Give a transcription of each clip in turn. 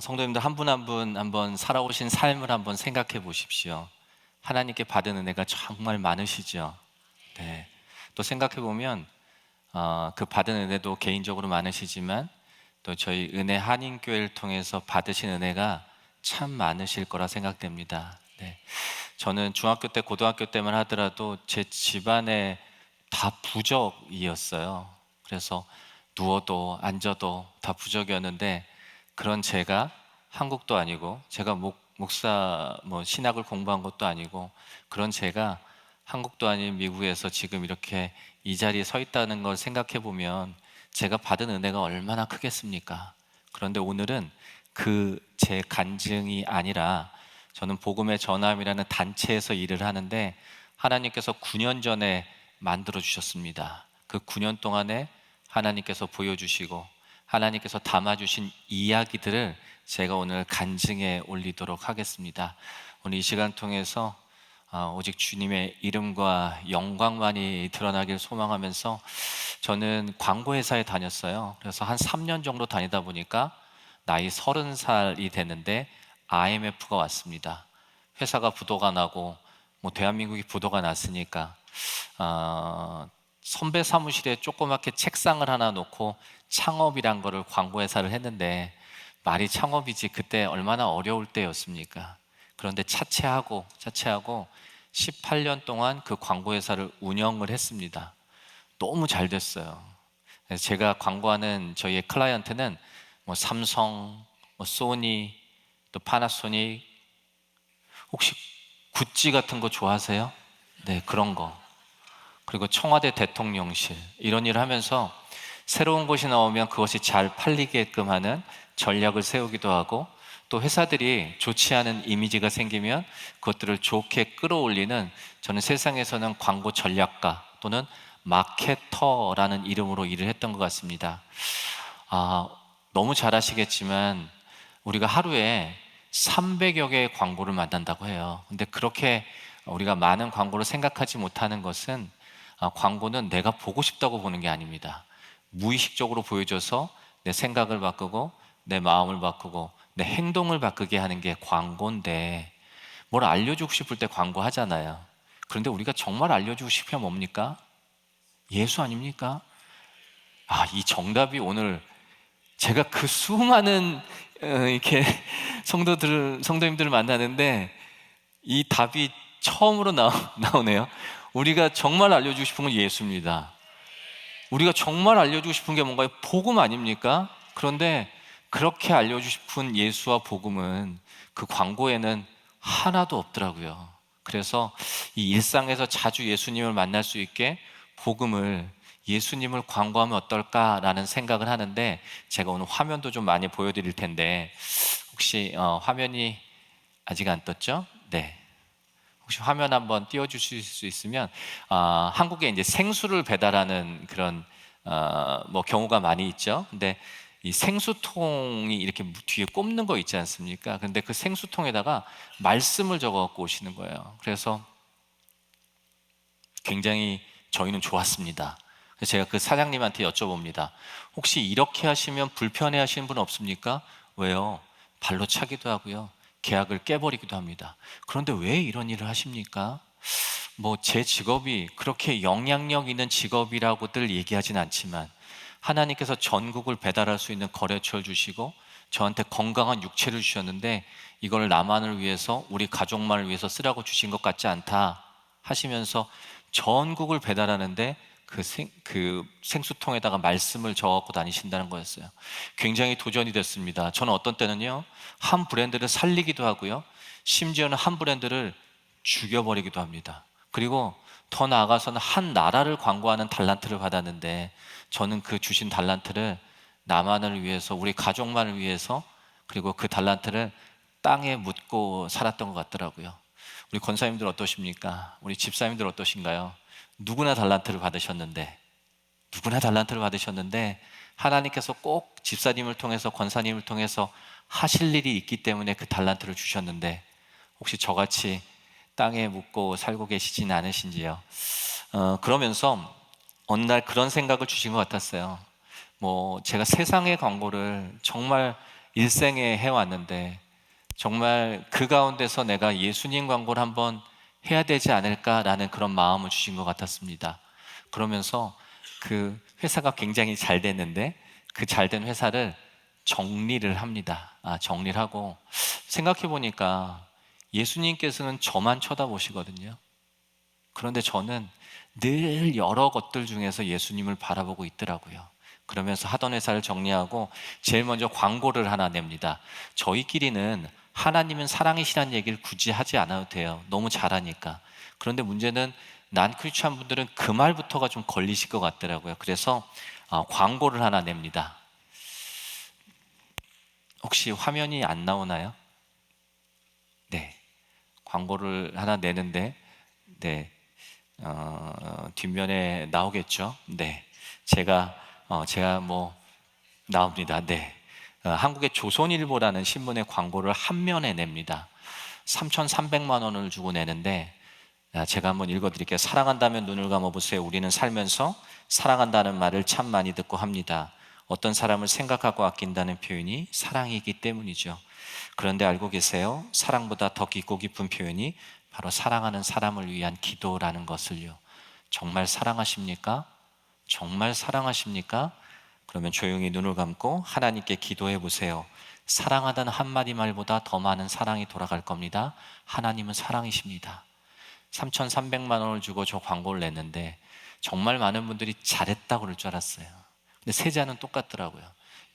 성도님들 한 분 한 분 한번 살아오신 삶을 한번 생각해 보십시오. 하나님께 받은 은혜가 정말 많으시죠. 네. 또 생각해 보면 그 받은 은혜도 개인적으로 많으시지만 또 저희 은혜 한인교회를 통해서 받으신 은혜가 참 많으실 거라 생각됩니다. 네. 저는 중학교 때, 고등학교 때만 하더라도 제 집안에 다 부적이었어요. 그래서 누워도 앉아도 다 부적이었는데 그런 제가 한국도 아니고 제가 목사 신학을 공부한 것도 아니고 그런 제가 한국도 아닌 미국에서 지금 이렇게 이 자리에 서 있다는 걸 생각해 보면 제가 받은 은혜가 얼마나 크겠습니까? 그런데 오늘은 그 제 간증이 아니라 저는 복음의 전함이라는 단체에서 일을 하는데 하나님께서 9년 전에 만들어 주셨습니다. 그 9년 동안에 하나님께서 보여주시고 하나님께서 담아주신 이야기들을 제가 오늘 간증해 올리도록 하겠습니다. 오늘 이 시간 통해서 오직 주님의 이름과 영광만이 드러나길 소망하면서 저는 광고회사에 다녔어요. 그래서 한 3년 정도 다니다 보니까 나이 30살이 됐는데 IMF가 왔습니다. 회사가 부도가 나고 대한민국이 부도가 났으니까 선배 사무실에 조그맣게 책상을 하나 놓고 창업이란 거를 광고회사를 했는데 말이 창업이지 그때 얼마나 어려울 때였습니까? 그런데 차체하고 18년 동안 그 광고회사를 운영을 했습니다. 너무 잘 됐어요. 그래서 제가 광고하는 저희의 클라이언트는 삼성, 소니, 또 파나소닉, 혹시 구찌 같은 거 좋아하세요? 네, 그런 거. 그리고 청와대 대통령실 이런 일을 하면서 새로운 것이 나오면 그것이 잘 팔리게끔 하는 전략을 세우기도 하고 또 회사들이 좋지 않은 이미지가 생기면 그것들을 좋게 끌어올리는 저는 세상에서는 광고 전략가 또는 마케터라는 이름으로 일을 했던 것 같습니다. 너무 잘 아시겠지만 우리가 하루에 300여 개의 광고를 만든다고 해요. 근데 그렇게 우리가 많은 광고를 생각하지 못하는 것은 광고는 내가 보고 싶다고 보는 게 아닙니다. 무의식적으로 보여줘서 내 생각을 바꾸고 내 마음을 바꾸고 내 행동을 바꾸게 하는 게 광고인데 뭘 알려주고 싶을 때 광고하잖아요. 그런데 우리가 정말 알려주고 싶으면 뭡니까? 예수 아닙니까? 이 정답이 오늘 제가 그 수많은 이렇게 성도님들을 만나는데 이 답이 처음으로 나오네요. 우리가 정말 알려주고 싶은 건 예수입니다. 우리가 정말 알려주고 싶은 게 뭔가요? 복음 아닙니까? 그런데 그렇게 알려주고 싶은 예수와 복음은 그 광고에는 하나도 없더라고요. 그래서 이 일상에서 자주 예수님을 만날 수 있게 복음을 예수님을 광고하면 어떨까라는 생각을 하는데 제가 오늘 화면도 좀 많이 보여드릴 텐데 혹시 화면이 아직 안 떴죠? 네. 혹시 화면 한번 띄워주실 수 있으면 한국에 이제 생수를 배달하는 그런 경우가 많이 있죠. 근데 이 생수통이 이렇게 뒤에 꼽는 거 있지 않습니까? 근데 그 생수통에다가 말씀을 적어 갖고 오시는 거예요. 그래서 굉장히 저희는 좋았습니다. 그래서 제가 그 사장님한테 여쭤봅니다. 혹시 이렇게 하시면 불편해 하시는 분 없습니까? 왜요? 발로 차기도 하고요. 계약을 깨버리기도 합니다. 그런데 왜 이런 일을 하십니까? 제 직업이 그렇게 영향력 있는 직업이라고들 얘기하진 않지만 하나님께서 전국을 배달할 수 있는 거래처를 주시고 저한테 건강한 육체를 주셨는데 이걸 나만을 위해서 우리 가족만을 위해서 쓰라고 주신 것 같지 않다 하시면서 전국을 배달하는데 그 생수통에다가 말씀을 적어갖고 다니신다는 거였어요. 굉장히 도전이 됐습니다. 저는 어떤 때는요, 한 브랜드를 살리기도 하고요, 심지어는 한 브랜드를 죽여버리기도 합니다. 그리고 더 나아가서는 한 나라를 광고하는 달란트를 받았는데 저는 그 주신 달란트를 나만을 위해서, 우리 가족만을 위해서, 그리고 그 달란트를 땅에 묻고 살았던 것 같더라고요. 우리 권사님들 어떠십니까? 우리 집사님들 어떠신가요? 누구나 달란트를 받으셨는데 하나님께서 꼭 집사님을 통해서 권사님을 통해서 하실 일이 있기 때문에 그 달란트를 주셨는데 혹시 저같이 땅에 묻고 살고 계시진 않으신지요? 그러면서 어느 날 그런 생각을 주신 것 같았어요. 제가 세상의 광고를 정말 일생에 해왔는데 정말 그 가운데서 내가 예수님 광고를 한번 해야 되지 않을까라는 그런 마음을 주신 것 같았습니다. 그러면서 그 회사가 굉장히 잘 됐는데 그 잘된 회사를 정리를 합니다. 정리를 하고 생각해 보니까 예수님께서는 저만 쳐다보시거든요. 그런데 저는 늘 여러 것들 중에서 예수님을 바라보고 있더라고요. 그러면서 하던 회사를 정리하고 제일 먼저 광고를 하나 냅니다. 저희끼리는 하나님은 사랑이시라는 얘기를 굳이 하지 않아도 돼요. 너무 잘하니까. 그런데 문제는 난 크리스찬 분들은 그 말부터가 좀 걸리실 것 같더라고요. 그래서 광고를 하나 냅니다. 혹시 화면이 안 나오나요? 네. 광고를 하나 내는데, 네. 뒷면에 나오겠죠? 네. 제가 뭐, 나옵니다. 네. 한국의 조선일보라는 신문의 광고를 한 면에 냅니다. 3,300만 원을 주고 내는데, 제가 한번 읽어드릴게요. 사랑한다면 눈을 감아보세요. 우리는 살면서 사랑한다는 말을 참 많이 듣고 합니다. 어떤 사람을 생각하고 아낀다는 표현이 사랑이기 때문이죠. 그런데 알고 계세요? 사랑보다 더 깊고 깊은 표현이 바로 사랑하는 사람을 위한 기도라는 것을요. 정말 사랑하십니까? 정말 사랑하십니까? 그러면 조용히 눈을 감고 하나님께 기도해 보세요. 사랑하다는 한마디 말보다 더 많은 사랑이 돌아갈 겁니다. 하나님은 사랑이십니다. 3,300만 원을 주고 저 광고를 냈는데 정말 많은 분들이 잘했다고 그럴 줄 알았어요. 근데 세자는 똑같더라고요.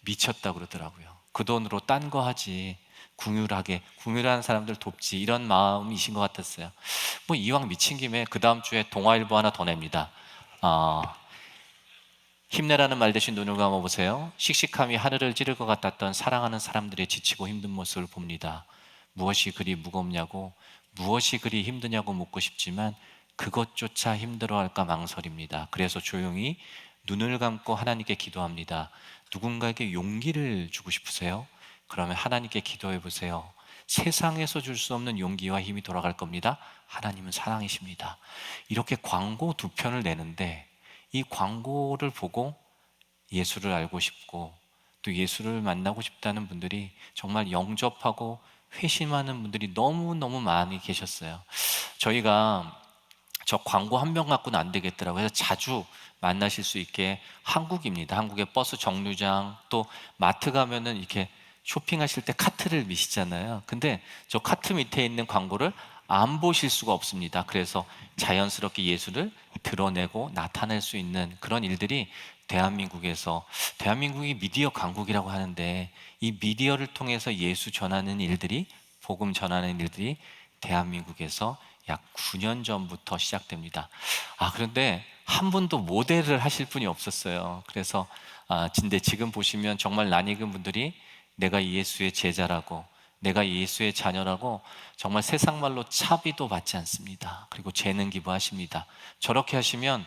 미쳤다고 그러더라고요. 그 돈으로 딴 거 하지. 궁휼하는 사람들 돕지. 이런 마음이신 것 같았어요. 뭐 이왕 미친 김에 그 다음 주에 동아일보 하나 더 냅니다. 어, 힘내라는 말 대신 눈을 감아보세요. 씩씩함이 하늘을 찌를 것 같았던 사랑하는 사람들의 지치고 힘든 모습을 봅니다. 무엇이 그리 무겁냐고, 무엇이 그리 힘드냐고 묻고 싶지만 그것조차 힘들어할까 망설입니다. 그래서 조용히 눈을 감고 하나님께 기도합니다. 누군가에게 용기를 주고 싶으세요? 그러면 하나님께 기도해 보세요. 세상에서 줄 수 없는 용기와 힘이 돌아갈 겁니다. 하나님은 사랑이십니다. 이렇게 광고 두 편을 내는데 이 광고를 보고 예수를 알고 싶고 또 예수를 만나고 싶다는 분들이 정말 영접하고 회심하는 분들이 너무너무 많이 계셨어요. 저희가 저 광고 한 명 갖고는 안 되겠더라고요. 그래서 자주 만나실 수 있게 한국입니다. 한국의 버스 정류장 또 마트 가면은 이렇게 쇼핑하실 때 카트를 미시잖아요. 근데 저 카트 밑에 있는 광고를 안 보실 수가 없습니다. 그래서 자연스럽게 예수를 드러내고 나타낼 수 있는 그런 일들이 대한민국이 미디어 강국이라고 하는데 이 미디어를 통해서 예수 전하는 일들이 복음 전하는 일들이 대한민국에서 약 9년 전부터 시작됩니다. 그런데 한 분도 모델을 하실 분이 없었어요. 그래서 근데 지금 보시면 정말 낯익은 분들이 내가 예수의 제자라고 내가 예수의 자녀라고 정말 세상 말로 차비도 받지 않습니다. 그리고 재능 기부하십니다. 저렇게 하시면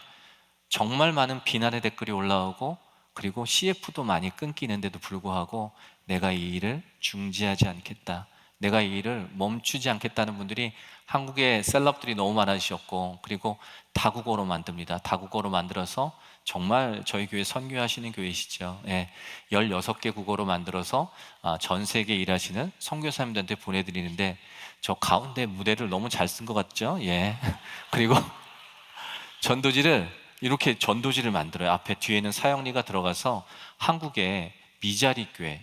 정말 많은 비난의 댓글이 올라오고 그리고 CF도 많이 끊기는데도 불구하고 내가 이 일을 중지하지 않겠다. 내가 이 일을 멈추지 않겠다는 분들이 한국에 셀럽들이 너무 많으셨고 그리고 다국어로 만듭니다. 다국어로 만들어서 정말 저희 교회 선교하시는 교회시죠. 16개 국어로 만들어서 전 세계 일하시는 선교사님들한테 보내드리는데 저 가운데 무대를 너무 잘 쓴 것 같죠? 예. 그리고 이렇게 전도지를 만들어요. 앞에 뒤에는 사형리가 들어가서 한국의 미자리 교회,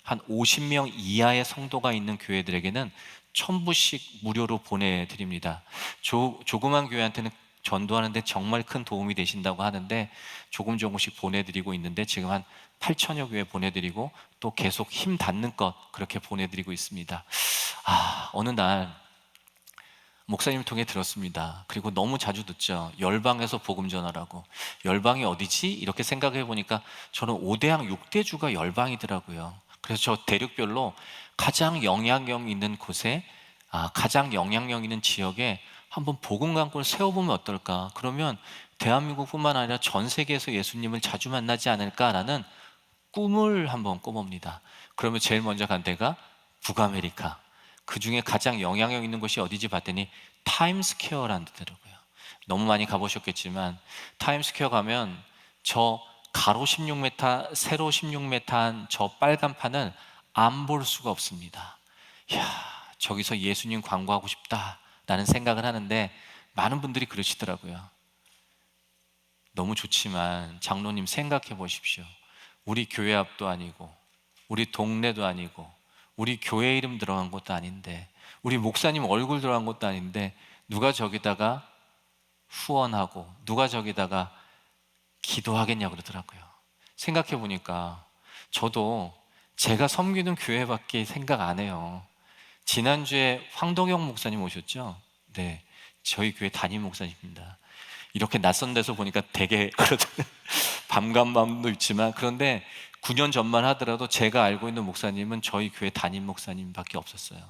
한 50명 이하의 성도가 있는 교회들에게는 1,000부씩 무료로 보내드립니다. 조그만 교회한테는 전도하는데 정말 큰 도움이 되신다고 하는데 조금씩 보내드리고 있는데 지금 한 8천여 교회 보내드리고 또 계속 힘 닿는 것 그렇게 보내드리고 있습니다. 어느 날 목사님 통해 들었습니다. 그리고 너무 자주 듣죠. 열방에서 복음 전하라고. 열방이 어디지? 이렇게 생각해 보니까 저는 5대양 6대주가 열방이더라고요. 그래서 저 대륙별로 가장 영향력 있는 곳에 가장 영향력 있는 지역에 한번 복음 광고를 세워보면 어떨까? 그러면 대한민국뿐만 아니라 전 세계에서 예수님을 자주 만나지 않을까라는 꿈을 한번 꿔봅니다. 그러면 제일 먼저 간 데가 북아메리카. 그 중에 가장 영향력 있는 곳이 어디지 봤더니 타임스퀘어라는 데더라고요. 너무 많이 가보셨겠지만 타임스퀘어 가면 저 가로 16m, 세로 16m한 저 빨간 판을 안 볼 수가 없습니다. 이야, 저기서 예수님 광고하고 싶다라는 생각을 하는데 많은 분들이 그러시더라고요. 너무 좋지만 장로님 생각해 보십시오. 우리 교회 앞도 아니고 우리 동네도 아니고 우리 교회 이름 들어간 것도 아닌데 우리 목사님 얼굴 들어간 것도 아닌데 누가 저기다가 후원하고 누가 저기다가 기도하겠냐 그러더라고요. 생각해 보니까 저도 제가 섬기는 교회밖에 생각 안 해요. 지난주에 황동영 목사님 오셨죠? 네, 저희 교회 담임 목사님입니다. 이렇게 낯선 데서 보니까 되게 그러더라고요. 반감도 있지만, 그런데 9년 전만 하더라도 제가 알고 있는 목사님은 저희 교회 담임 목사님밖에 없었어요.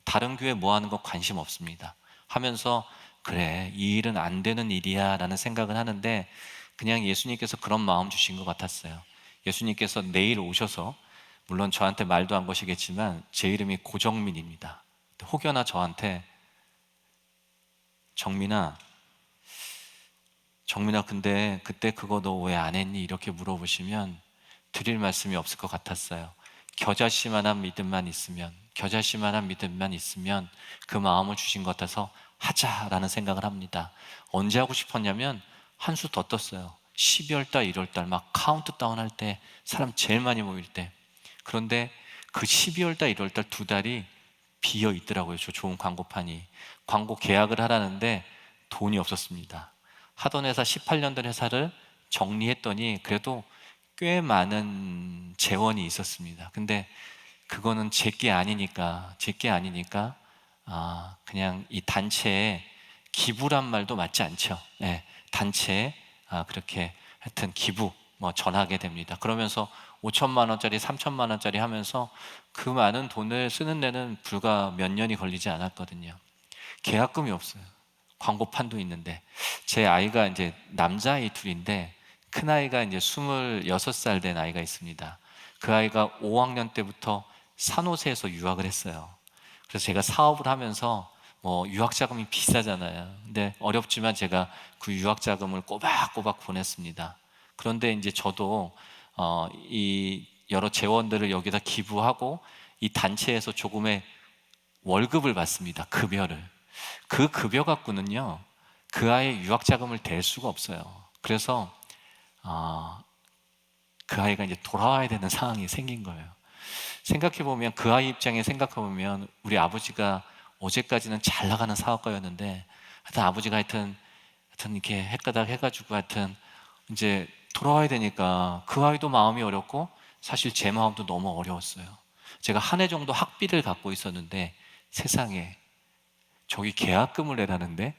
다른 교회 뭐 하는 거 관심 없습니다 하면서, 그래, 이 일은 안 되는 일이야 라는 생각을 하는데, 그냥 예수님께서 그런 마음 주신 것 같았어요. 예수님께서 내일 오셔서, 물론 저한테 말도 안 거시겠지만 제 이름이 고정민입니다. 혹여나 저한테 정민아 근데 그때 그거 너 왜 안 했니? 이렇게 물어보시면 드릴 말씀이 없을 것 같았어요. 겨자씨만한 믿음만 있으면 그 마음을 주신 것 같아서 하자라는 생각을 합니다. 언제 하고 싶었냐면 한 수 더 떴어요. 12월 달, 1월 달 막 카운트다운 할 때, 사람 제일 많이 모일 때. 그런데 그 12월 달, 1월 달 두 달이 비어 있더라고요. 저 좋은 광고판이. 광고 계약을 하라는데 돈이 없었습니다. 하던 회사 18년 된 회사를 정리했더니 그래도 꽤 많은 재원이 있었습니다. 근데 그거는 제게 아니니까 그냥 이 단체에 기부란 말도 맞지 않죠. 네, 단체에 그렇게 하여튼 기부 뭐 전하게 됩니다. 그러면서 5천만 원짜리 3천만 원짜리 하면서 그 많은 돈을 쓰는 데는 불과 몇 년이 걸리지 않았거든요. 계약금이 없어요. 광고판도 있는데. 제 아이가 이제 남자아이 둘인데 큰아이가 이제 26살 된 아이가 있습니다. 그 아이가 5학년 때부터 산호세에서 유학을 했어요. 그래서 제가 사업을 하면서 뭐 유학 자금이 비싸잖아요. 근데 어렵지만 제가 그 유학 자금을 꼬박꼬박 보냈습니다. 그런데 이제 저도 이 여러 재원들을 여기다 기부하고 이 단체에서 조금의 월급을 받습니다. 급여를. 그 급여 갖고는요, 그 아이의 유학 자금을 댈 수가 없어요. 그래서 그 아이가 이제 돌아와야 되는 상황이 생긴 거예요. 생각해 보면, 그 아이 입장에 생각해 보면 우리 아버지가 어제까지는 잘 나가는 사업가였는데 하여튼 이렇게 헷가닥 해가지고 하여튼 이제 돌아와야 되니까 그 아이도 마음이 어렵고 사실 제 마음도 너무 어려웠어요. 제가 한 해 정도 학비를 갖고 있었는데 세상에 저기 계약금을 내라는데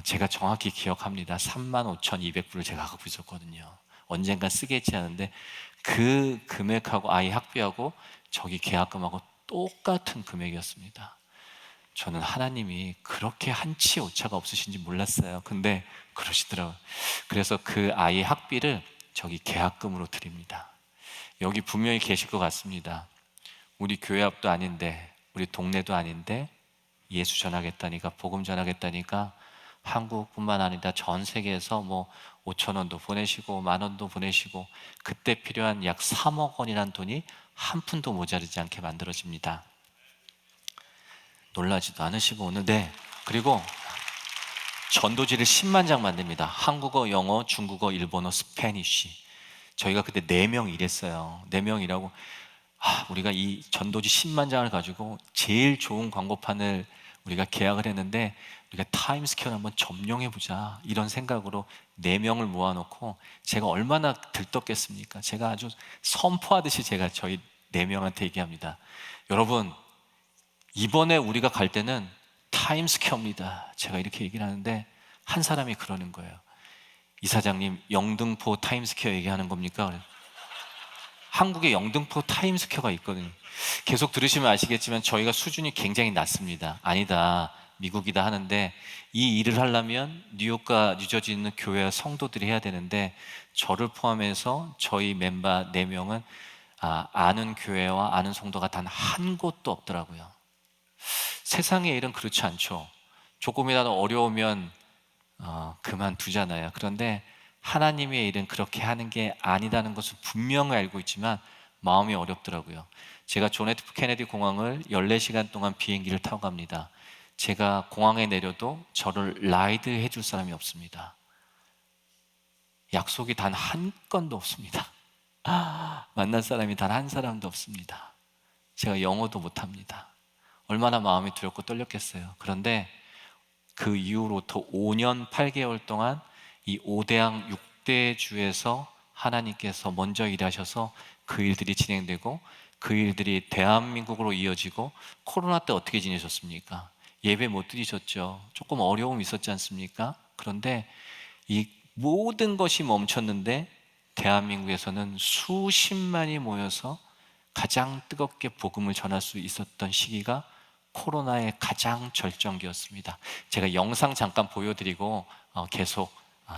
제가 정확히 기억합니다. 35,200불을 제가 갖고 있었거든요. 언젠간 쓰겠지 하는데 그 금액하고 아이 학비하고 저기 계약금하고 똑같은 금액이었습니다. 저는 하나님이 그렇게 한치 오차가 없으신지 몰랐어요. 근데 그러시더라고요. 그래서 그 아이 학비를 저기 계약금으로 드립니다. 여기 분명히 계실 것 같습니다. 우리 교회 앞도 아닌데, 우리 동네도 아닌데 예수 전하겠다니까, 복음 전하겠다니까 한국뿐만 아니라 전 세계에서 뭐 5천 원도 보내시고 만 원도 보내시고, 그때 필요한 약 3억 원이라는 돈이 한 푼도 모자르지 않게 만들어집니다. 놀라지도 않으시고 오늘. 네, 그리고 전도지를 10만 장 만듭니다. 한국어, 영어, 중국어, 일본어, 스페니쉬. 저희가 그때 4명 일했어요. 4명 일하고 우리가 이 전도지 10만 장을 가지고 제일 좋은 광고판을 우리가 계약을 했는데, 우리가 타임스퀘어를 한번 점령해보자 이런 생각으로 4명을 모아놓고, 제가 얼마나 들떴겠습니까? 제가 아주 선포하듯이 제가 저희 4명한테 얘기합니다. 여러분, 이번에 우리가 갈 때는 타임스퀘어입니다. 제가 이렇게 얘기를 하는데 한 사람이 그러는 거예요. 이사장님, 영등포 타임스퀘어 얘기하는 겁니까? 한국에 영등포 타임스퀘어가 있거든요. 계속 들으시면 아시겠지만 저희가 수준이 굉장히 낮습니다. 아니다, 미국이다 하는데, 이 일을 하려면 뉴욕과 뉴저지에 있는 교회와 성도들이 해야 되는데, 저를 포함해서 저희 멤버 4명은 아는 교회와 아는 성도가 단 한 곳도 없더라고요. 세상의 일은 그렇지 않죠. 조금이라도 어려우면 그만두잖아요. 그런데 하나님의 일은 그렇게 하는 게 아니라는 것을 분명히 알고 있지만 마음이 어렵더라고요. 제가 존 F 케네디 공항을 14시간 동안 비행기를 타고 갑니다. 제가 공항에 내려도 저를 라이드 해줄 사람이 없습니다. 약속이 단 한 건도 없습니다. 만날 사람이 단 한 사람도 없습니다. 제가 영어도 못합니다. 얼마나 마음이 두렵고 떨렸겠어요. 그런데 그 이후로부터 5년 8개월 동안 이 5대양 6대 주에서 하나님께서 먼저 일하셔서 그 일들이 진행되고 그 일들이 대한민국으로 이어지고, 코로나 때 어떻게 지내셨습니까? 예배 못 드리셨죠? 조금 어려움이 있었지 않습니까? 그런데 이 모든 것이 멈췄는데 대한민국에서는 수십만이 모여서 가장 뜨겁게 복음을 전할 수 있었던 시기가 코로나의 가장 절정기였습니다. 제가 영상 잠깐 보여드리고 계속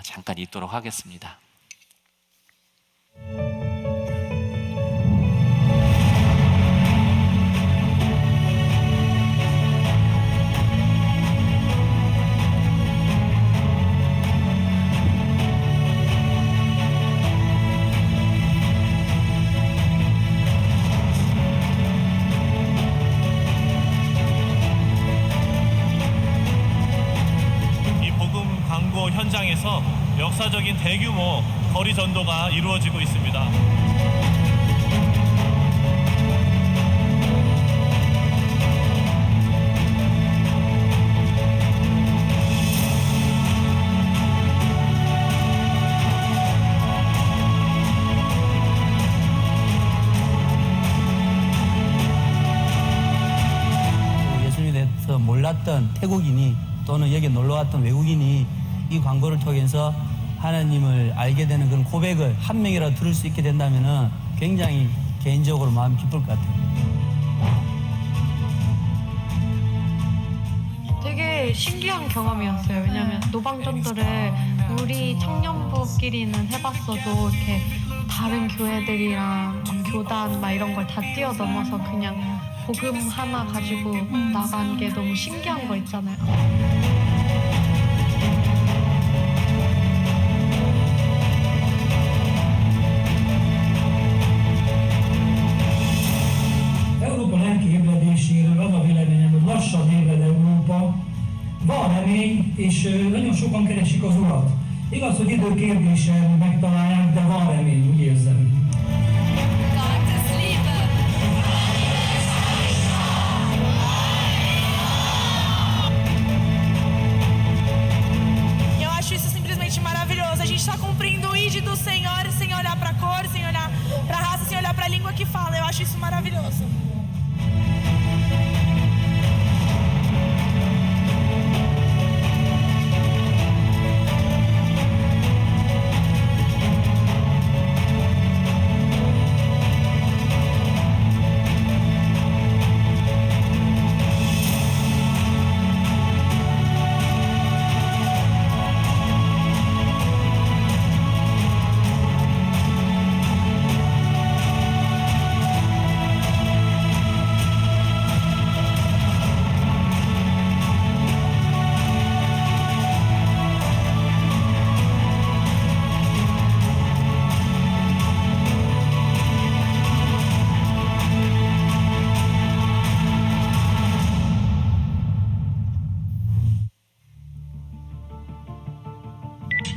잠깐 있도록 하겠습니다. 현장에서 역사적인 대규모 거리 전도가 이루어지고 있습니다. 예수님에 대해서 몰랐던 태국인이 또는 여기 놀러왔던 외국인이 이 광고를 통해서 하나님을 알게 되는 그런 고백을 한 명이라도 들을 수 있게 된다면 굉장히 개인적으로 마음이 기쁠 것 같아요. 되게 신기한 경험이었어요. 왜냐하면 노방전도를 우리 청년부끼리는 해봤어도 이렇게 다른 교회들이랑 막 교단 막 이런 걸 다 뛰어넘어서 그냥 복음 하나 가지고 나간 게 너무 신기한 거 있잖아요. Az a véleményem, hogy lassan ébred Európa, van remény, és nagyon sokan keresik az Urat. Igaz, hogy idő kérdése, megtalálják, de van remény, úgy érzem. Eu acho isso simplesmente maravilhoso. A gente está cumprindo o ID do Senhor sem olhar para a cor, sem olhar para a raça, sem olhar para a língua que fala. Eu acho isso maravilhoso.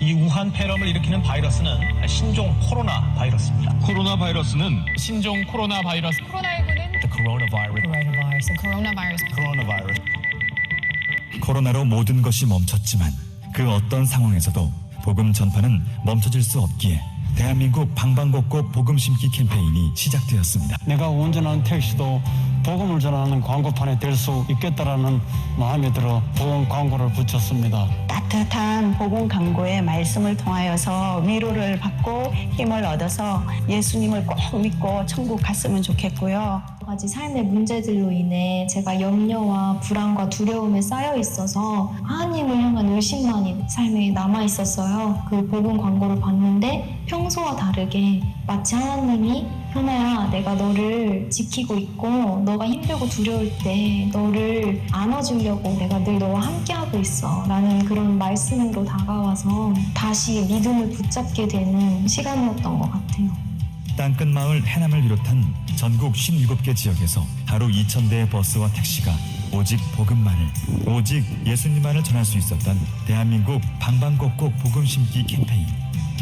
이 우한 폐렴을 일으키는 바이러스는 신종 코로나 바이러스입니다. 코로나 바이러스는 신종 코로나 바이러스. 코로나19는 The coronavirus. coronavirus. 코로나로 모든 것이 멈췄지만 그 어떤 상황에서도 복음 전파는 멈춰질 수 없기에 대한민국 방방곡곡 복음 심기 캠페인이 시작되었습니다. 내가 운전하는 택시도 복음을 전하는 광고판에 될 수 있겠다라는 마음이 들어 복음 광고를 붙였습니다. 따뜻한 복음 광고의 말씀을 통하여서 위로를 받고 힘을 얻어서 예수님을 꼭 믿고 천국 갔으면 좋겠고요. 여러 가지 삶의 문제들로 인해 제가 염려와 불안과 두려움에 쌓여 있어서 하나님을 향한 의심만이 삶에 남아 있었어요. 그 복음 광고를 봤는데 평소와 다르게 마치 하나님이 현아야, 내가 너를 지키고 있고 너가 힘들고 두려울 때 너를 안아주려고 내가 늘 너와 함께하고 있어 라는 그런 말씀으로 다가와서 다시 믿음을 붙잡게 되는 시간이었던 것 같아요. 땅끝마을 해남을 비롯한 전국 57개 지역에서 하루 2,000대의 버스와 택시가 오직 복음만을, 오직 예수님만을 전할 수 있었던 대한민국 방방곡곡 복음 심기 캠페인.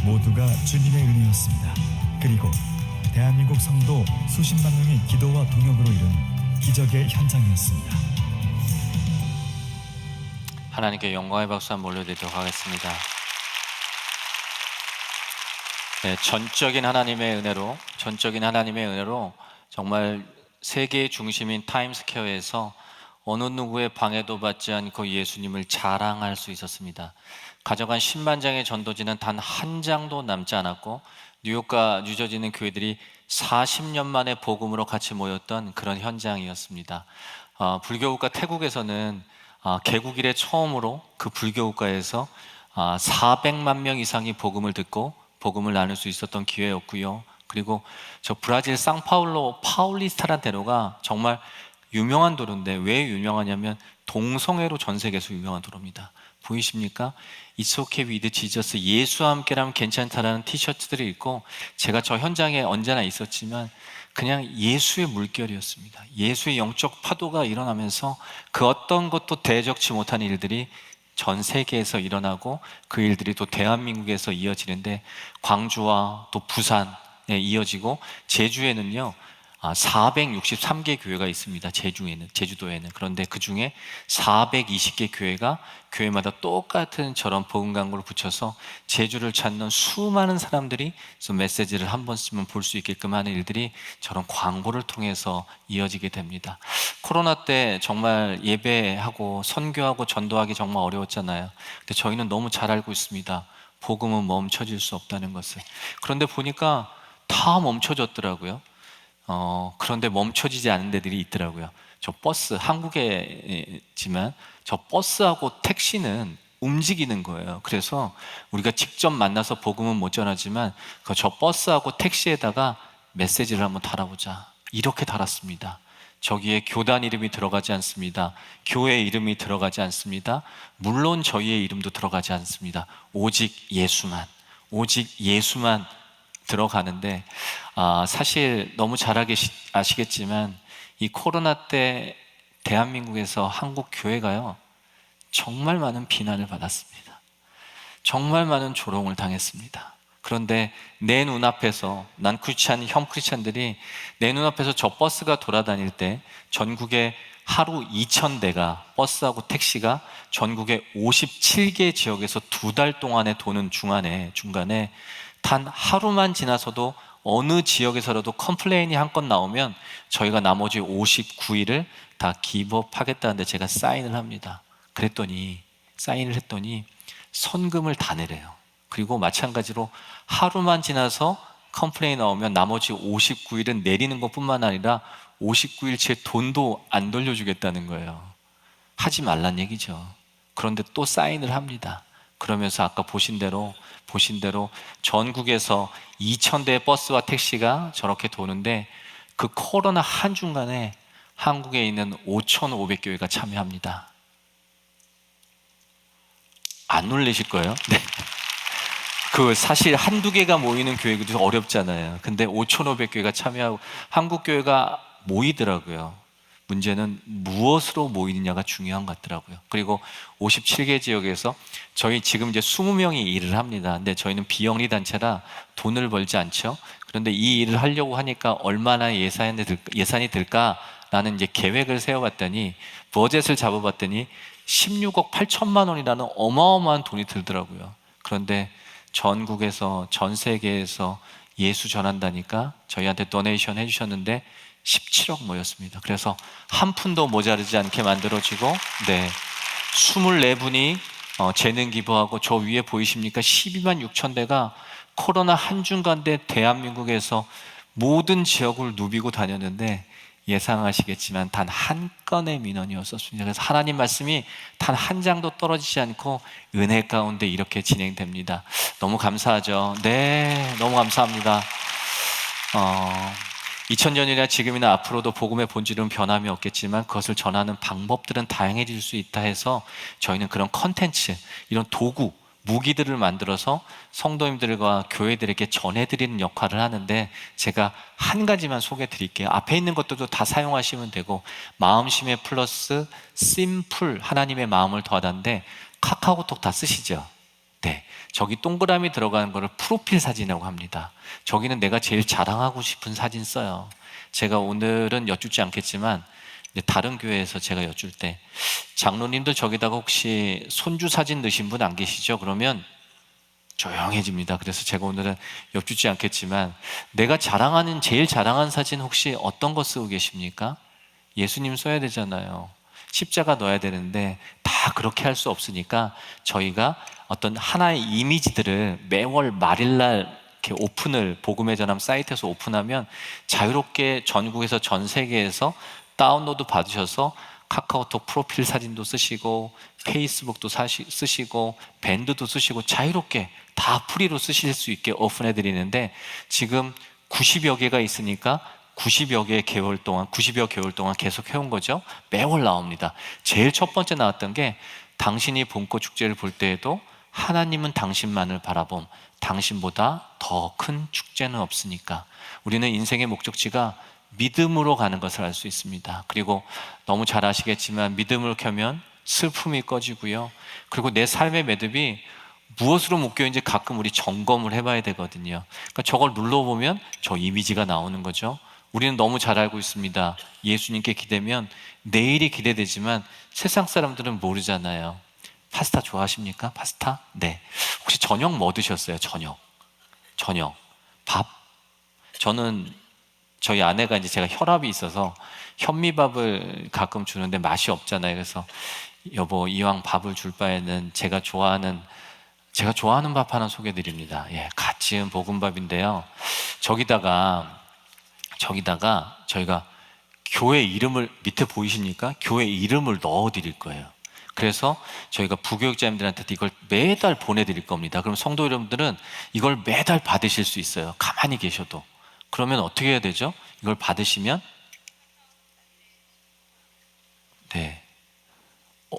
모두가 주님의 은혜였습니다. 그리고 대한민국 성도 수십만 명의 기도와 동역으로 이룬 기적의 현장이었습니다. 하나님께 영광의 박수 한번 올려드리도록 하겠습니다. 네, 전적인 하나님의 은혜로 정말 세계의 중심인 타임스퀘어에서 어느 누구의 방해도 받지 않고 예수님을 자랑할 수 있었습니다. 가져간 10만 장의 전도지는 단 한 장도 남지 않았고 뉴욕과 뉴저지는 교회들이 40년 만에 복음으로 같이 모였던 그런 현장이었습니다. 불교국가 태국에서는 개국 이래 처음으로 그 불교국가에서 400만 명 이상이 복음을 듣고 복음을 나눌 수 있었던 기회였고요. 그리고 저 브라질 상파울로 파울리스타라는 대로가 정말 유명한 도로인데 왜 유명하냐면 동성애로 전 세계에서 유명한 도로입니다. 보이십니까? It's okay with Jesus, 예수와 함께라면 괜찮다라는 티셔츠들을 입고 제가 저 현장에 언제나 있었지만 그냥 예수의 물결이었습니다. 예수의 영적 파도가 일어나면서 그 어떤 것도 대적치 못한 일들이 전 세계에서 일어나고 그 일들이 또 대한민국에서 이어지는데 광주와 또 부산에 이어지고 제주에는요 463개 교회가 있습니다. 제주도에는. 그런데 그 중에 420개 교회가 교회마다 똑같은 저런 복음 광고를 붙여서 제주를 찾는 수많은 사람들이 메시지를 한 번쯤은 볼 수 있게끔 하는 일들이 저런 광고를 통해서 이어지게 됩니다. 코로나 때 정말 예배하고 선교하고 전도하기 정말 어려웠잖아요. 근데 저희는 너무 잘 알고 있습니다. 복음은 멈춰질 수 없다는 것을. 그런데 보니까 다 멈춰졌더라고요. 그런데 멈춰지지 않은 데들이 있더라고요. 저 버스, 한국에지만 저 버스하고 택시는 움직이는 거예요. 그래서 우리가 직접 만나서 복음은 못 전하지만 저 버스하고 택시에다가 메시지를 한번 달아보자. 이렇게 달았습니다. 저기에 교단 이름이 들어가지 않습니다. 교회 이름이 들어가지 않습니다. 물론 저희의 이름도 들어가지 않습니다. 오직 예수만 들어가는데 사실 너무 잘 아시겠지만 이 코로나 때 대한민국에서 한국 교회가요 정말 많은 비난을 받았습니다. 정말 많은 조롱을 당했습니다. 그런데 내 눈앞에서 난 크리스찬, 형 크리스찬들이 내 눈앞에서 저 버스가 돌아다닐 때 전국에 하루 2,000대가 버스하고 택시가 전국의 57개 지역에서 2달 동안에 도는 중간에 단 하루만 지나서도 어느 지역에서라도 컴플레인이 한 건 나오면 저희가 나머지 59일을 다 기브업하겠다는데 제가 사인을 합니다. 사인을 했더니 선금을 다 내래요. 그리고 마찬가지로 하루만 지나서 컴플레인이 나오면 나머지 59일은 내리는 것뿐만 아니라 59일치의 돈도 안 돌려주겠다는 거예요. 하지 말란 얘기죠. 그런데 또 사인을 합니다. 그러면서 아까 보신 대로 전국에서 2,000대의 버스와 택시가 저렇게 도는데 그 코로나 한중간에 한국에 있는 5,500교회가 참여합니다. 안 놀라실 거예요. 네. 그 사실 한두 개가 모이는 교회도 어렵잖아요. 근데 5,500교회가 참여하고 한국 교회가 모이더라고요. 문제는 무엇으로 모이느냐가 중요한 것 같더라고요. 그리고 57개 지역에서 저희 지금 이제 20명이 일을 합니다. 근데 저희는 비영리 단체라 돈을 벌지 않죠. 그런데 이 일을 하려고 하니까 얼마나 예산이 들까라는 이제 계획을 세워봤더니 버젯을 잡아봤더니 16억 8천만 원이라는 어마어마한 돈이 들더라고요. 그런데 전국에서 전 세계에서 예수 전한다니까 저희한테 도네이션 해주셨는데 17억 모였습니다. 그래서 한 푼도 모자르지 않게 만들어지고 24분이 재능 기부하고 저 위에 보이십니까? 12만 6천 대가 코로나 한중간대 대한민국에서 모든 지역을 누비고 다녔는데 예상하시겠지만 단 한 건의 민원이었었습니다. 그래서 하나님 말씀이 단 한 장도 떨어지지 않고 은혜 가운데 이렇게 진행됩니다. 너무 감사하죠. 네, 너무 감사합니다. 2000년이나 지금이나 앞으로도 복음의 본질은 변함이 없겠지만 그것을 전하는 방법들은 다양해질 수 있다 해서 저희는 그런 컨텐츠, 이런 도구, 무기들을 만들어서 성도님들과 교회들에게 전해드리는 역할을 하는데, 제가 한 가지만 소개해 드릴게요. 앞에 있는 것들도 다 사용하시면 되고, 마음심의 플러스 심플, 하나님의 마음을 더하다인데 카카오톡 다 쓰시죠? 네, 저기 동그라미 들어가는 거를 프로필 사진이라고 합니다. 저기는 내가 제일 자랑하고 싶은 사진 써요. 제가 오늘은 여쭙지 않겠지만 다른 교회에서 제가 여쭐 때, 장로님들 저기다가 혹시 손주 사진 넣으신 분 안 계시죠? 그러면 조용해집니다. 그래서 제가 오늘은 여쭙지 않겠지만, 내가 자랑하는, 제일 자랑하는 사진 혹시 어떤 거 쓰고 계십니까? 예수님 써야 되잖아요. 십자가 넣어야 되는데 다 그렇게 할 수 없으니까 저희가 어떤 하나의 이미지들을 매월 말일날 이렇게 오픈을, 복음의 전함 사이트에서 오픈하면 자유롭게 전국에서, 전 세계에서 다운로드 받으셔서 카카오톡 프로필 사진도 쓰시고, 페이스북도 쓰시고, 밴드도 쓰시고, 자유롭게 다 프리로 쓰실 수 있게 오픈해 드리는데, 지금 90여 개가 있으니까 90여 개월 동안 계속 해온 거죠. 매월 나옵니다. 제일 첫 번째 나왔던 게, 당신이 봄꽃 축제를 볼 때에도 하나님은 당신만을 바라봄, 당신보다 더 큰 축제는 없으니까. 우리는 인생의 목적지가 믿음으로 가는 것을 알 수 있습니다. 그리고 너무 잘 아시겠지만 믿음을 켜면 슬픔이 꺼지고요. 그리고 내 삶의 매듭이 무엇으로 묶여있는지 가끔 우리 점검을 해봐야 되거든요. 그러니까 저걸 눌러보면 저 이미지가 나오는 거죠. 우리는 너무 잘 알고 있습니다. 예수님께 기대면 내일이 기대되지만 세상 사람들은 모르잖아요. 파스타 좋아하십니까? 파스타? 네. 혹시 저녁 뭐 드셨어요? 저녁 밥? 저는 저희 아내가 이제, 제가 혈압이 있어서 현미밥을 가끔 주는데 맛이 없잖아요. 그래서 여보, 이왕 밥을 줄 바에는 제가 좋아하는 밥 하나 소개해 드립니다. 예, 갓 지은 볶음밥인데요. 저기다가 저희가 교회 이름을, 밑에 보이십니까? 교회 이름을 넣어 드릴 거예요. 그래서 저희가 부교육자님들한테 이걸 매달 보내드릴 겁니다. 그럼 성도 여러분들은 이걸 매달 받으실 수 있어요. 가만히 계셔도. 그러면 어떻게 해야 되죠? 이걸 받으시면, 네,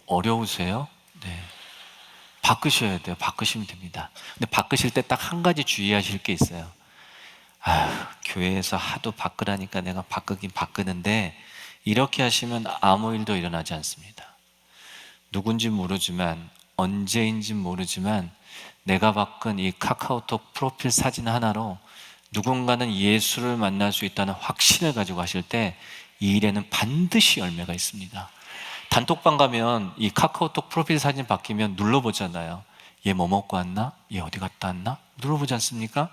어려우세요? 네, 바꾸셔야 돼요. 바꾸시면 됩니다. 근데 바꾸실 때 딱 한 가지 주의하실 게 있어요. 교회에서 하도 바꾸라니까 내가 바꾸긴 바꾸는데, 이렇게 하시면 아무 일도 일어나지 않습니다. 누군지 모르지만, 언제인지 모르지만, 내가 바꾼 이 카카오톡 프로필 사진 하나로 누군가는 예수를 만날 수 있다는 확신을 가지고 하실 때 이 일에는 반드시 열매가 있습니다. 단톡방 가면 이 카카오톡 프로필 사진 바뀌면 눌러보잖아요. 얘 뭐 먹고 왔나? 얘 어디 갔다 왔나? 눌러보지 않습니까?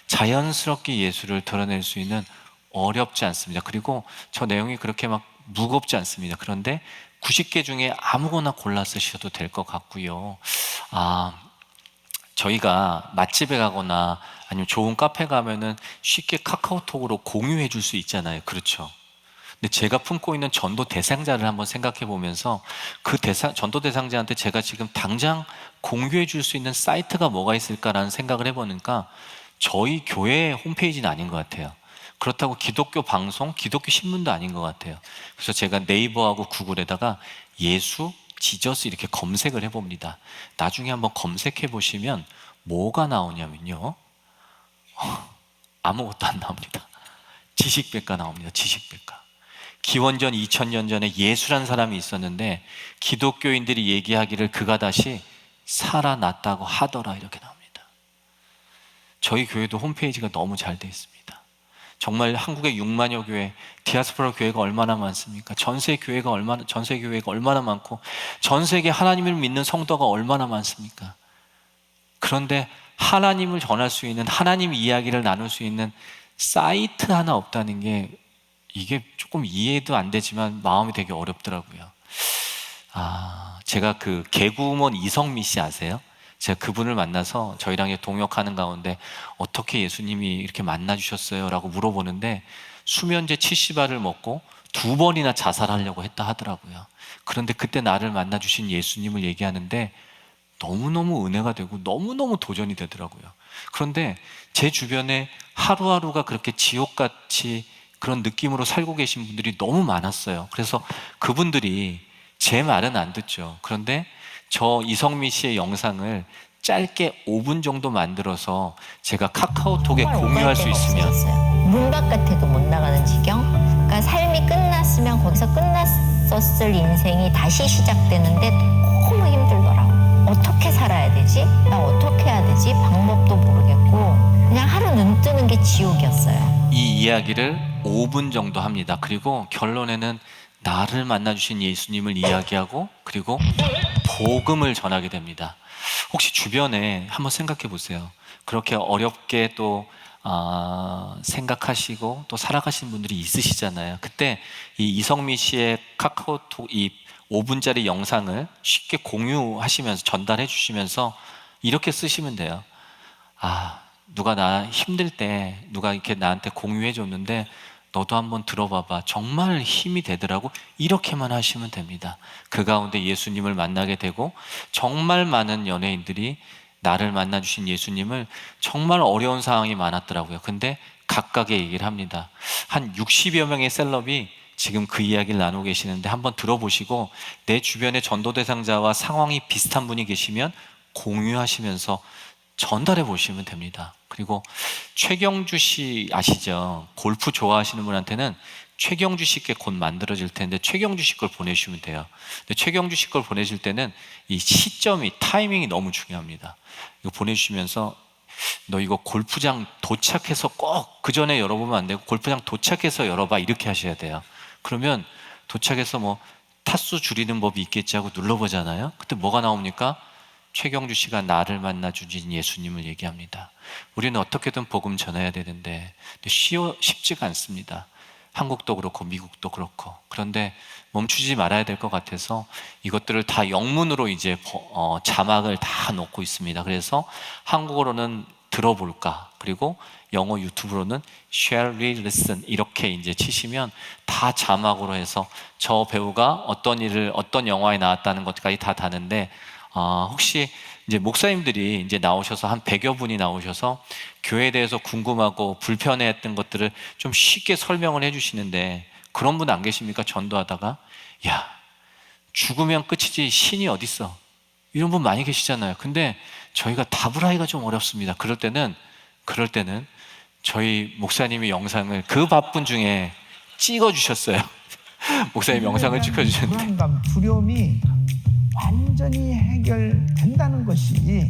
자연스럽게 예수를 드러낼 수 있는, 어렵지 않습니다. 그리고 저 내용이 그렇게 막 무겁지 않습니다. 그런데 90개 중에 아무거나 골라 쓰셔도 될 것 같고요. 저희가 맛집에 가거나 아니면 좋은 카페 가면은 쉽게 카카오톡으로 공유해 줄 수 있잖아요. 그렇죠? 근데 제가 품고 있는 전도 대상자를 한번 생각해 보면서, 그 전도 대상자한테 제가 지금 당장 공유해 줄 수 있는 사이트가 뭐가 있을까라는 생각을 해보니까 저희 교회 홈페이지는 아닌 것 같아요. 그렇다고 기독교 방송, 기독교 신문도 아닌 것 같아요. 그래서 제가 네이버하고 구글에다가 예수, 지저스 이렇게 검색을 해봅니다. 나중에 한번 검색해 보시면 뭐가 나오냐면요, 아무것도 안 나옵니다. 지식백과 나옵니다. 지식백과. 기원전 2000년 전에 예수란 사람이 있었는데, 기독교인들이 얘기하기를 그가 다시 살아났다고 하더라, 이렇게 나옵니다. 저희 교회도 홈페이지가 너무 잘 돼 있습니다. 정말 한국의 6만여 교회, 디아스포라 교회가 얼마나 많습니까? 전세 교회가 얼마나 많고, 전 세계 하나님을 믿는 성도가 얼마나 많습니까? 그런데 하나님을 전할 수 있는, 하나님 이야기를 나눌 수 있는 사이트 하나 없다는 게, 이게 조금 이해도 안 되지만 마음이 되게 어렵더라고요. 제가 그 개구먼 이성미 씨 아세요? 제가 그분을 만나서 저희랑 동역하는 가운데 어떻게 예수님이 이렇게 만나주셨어요? 라고 물어보는데, 수면제 70알을 먹고 2번이나 자살하려고 했다 하더라고요. 그런데 그때 나를 만나주신 예수님을 얘기하는데 너무너무 은혜가 되고 너무너무 도전이 되더라고요. 그런데 제 주변에 하루하루가 그렇게 지옥같이 그런 느낌으로 살고 계신 분들이 너무 많았어요. 그래서 그분들이 제 말은 안 듣죠. 그런데 저 이성미 씨의 영상을 짧게 5분 정도 만들어서 제가 카카오톡에 공유할 수 있으면 문 바깥에도 못 나가는 지경. 그러니까 삶이 끝났으면 거기서 끝났었을 인생이 다시 시작되는데 너무 힘들더라고. 어떻게 살아야 되지? 나 어떻게 해야 되지? 방법도 모르겠고 그냥 하루 눈 뜨는 게 지옥이었어요. 이 이야기를 5분 정도 합니다. 그리고 결론에는 나를 만나주신 예수님을 이야기하고 그리고 복음을 전하게 됩니다. 혹시 주변에 한번 생각해 보세요. 그렇게 어렵게 또 생각하시고 또 살아가신 분들이 있으시잖아요. 그때 이 이성미 씨의 카카오톡 이 5분짜리 영상을 쉽게 공유하시면서 전달해 주시면서 이렇게 쓰시면 돼요. 누가 나 힘들 때 누가 이렇게 나한테 공유해 줬는데 너도 한번 들어봐봐. 정말 힘이 되더라고. 이렇게만 하시면 됩니다. 그 가운데 예수님을 만나게 되고 정말 많은 연예인들이 나를 만나주신 예수님을 정말 어려운 상황이 많았더라고요. 근데 각각의 얘기를 합니다. 한 60여 명의 셀럽이 지금 그 이야기를 나누고 계시는데 한번 들어보시고 내 주변에 전도 대상자와 상황이 비슷한 분이 계시면 공유하시면서 전달해 보시면 됩니다. 그리고 최경주 씨 아시죠? 골프 좋아하시는 분한테는 최경주 씨께 곧 만들어질 텐데 최경주 씨 걸 보내주시면 돼요. 근데 최경주 씨 걸 보내실 때는 이 시점이 타이밍이 너무 중요합니다. 이거 보내주시면서 너 이거 골프장 도착해서 꼭 그 전에 열어보면 안 되고 골프장 도착해서 열어봐 이렇게 하셔야 돼요. 그러면 도착해서 뭐 타수 줄이는 법이 있겠지 하고 눌러보잖아요. 그때 뭐가 나옵니까? 최경주 씨가 나를 만나 주신 예수님을 얘기합니다. 우리는 어떻게든 복음 전해야 되는데 쉽지가 않습니다. 한국도 그렇고 미국도 그렇고. 그런데 멈추지 말아야 될 것 같아서 이것들을 다 영문으로 이제 자막을 다 놓고 있습니다. 그래서 한국어로는 들어볼까, 그리고 영어 유튜브로는 shall we listen 이렇게 이제 치시면 다 자막으로 해서 저 배우가 어떤 일을 어떤 영화에 나왔다는 것까지 다 다는데 혹시 이제 목사님들이 이제 나오셔서 한 100여 분이 나오셔서 교회에 대해서 궁금하고 불편해했던 것들을 좀 쉽게 설명을 해주시는데 그런 분 안 계십니까? 전도하다가 야 죽으면 끝이지 신이 어딨어 이런 분 많이 계시잖아요. 근데 저희가 답을 하기가 좀 어렵습니다. 그럴 때는 저희 목사님이 영상을 그 바쁜 중에 찍어주셨어요. 목사님 영상을 찍어주셨는데 불안감, 두려움이 완전히 해결된다는 것이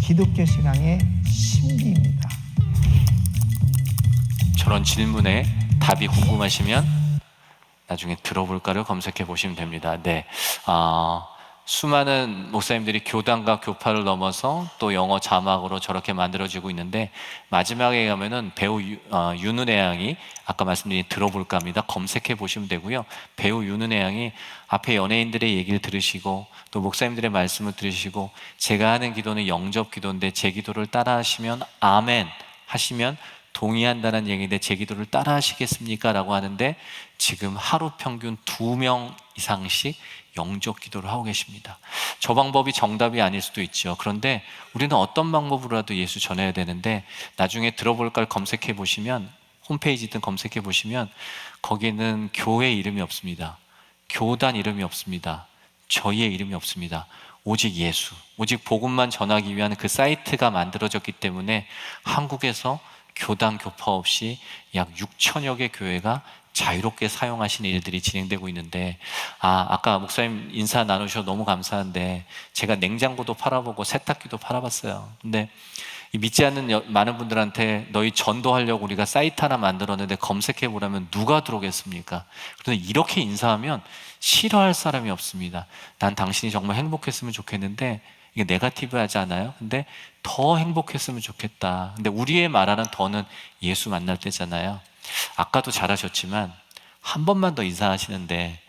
기독교 신앙의 신비입니다. 저런 질문에 답이 궁금하시면 나중에 들어볼까를 검색해 보시면 됩니다. 네, 수많은 목사님들이 교단과 교파를 넘어서 또 영어 자막으로 저렇게 만들어지고 있는데 마지막에 가면은 배우 윤은혜 양이 아까 말씀드린 들어볼까 합니다. 검색해 보시면 되고요. 배우 윤은혜 양이 앞에 연예인들의 얘기를 들으시고 또 목사님들의 말씀을 들으시고 제가 하는 기도는 영접 기도인데 제 기도를 따라 하시면 아멘 하시면 동의한다는 얘기인데 제 기도를 따라 하시겠습니까? 라고 하는데 지금 하루 평균 2명 이상씩 영접 기도를 하고 계십니다. 저 방법이 정답이 아닐 수도 있죠. 그런데 우리는 어떤 방법으로라도 예수 전해야 되는데 나중에 들어볼까를 검색해 보시면 홈페이지든 검색해 보시면 거기는 교회 이름이 없습니다. 교단 이름이 없습니다. 저희의 이름이 없습니다. 오직 예수, 오직 복음만 전하기 위한 그 사이트가 만들어졌기 때문에 한국에서 교단 교파 없이 약 6천여 개 교회가 자유롭게 사용하시는 일들이 진행되고 있는데 아까 목사님 인사 나누셔서 너무 감사한데 제가 냉장고도 팔아보고 세탁기도 팔아봤어요. 근데 믿지 않는 많은 분들한테 너희 전도하려고 우리가 사이트 하나 만들었는데 검색해 보라면 누가 들어오겠습니까? 그런데 이렇게 인사하면 싫어할 사람이 없습니다. 난 당신이 정말 행복했으면 좋겠는데 이게 네거티브하지 않아요? 근데 더 행복했으면 좋겠다. 근데 우리의 말하는 더는 예수 만날 때잖아요. 아까도 잘하셨지만 한 번만 더 인사하시는데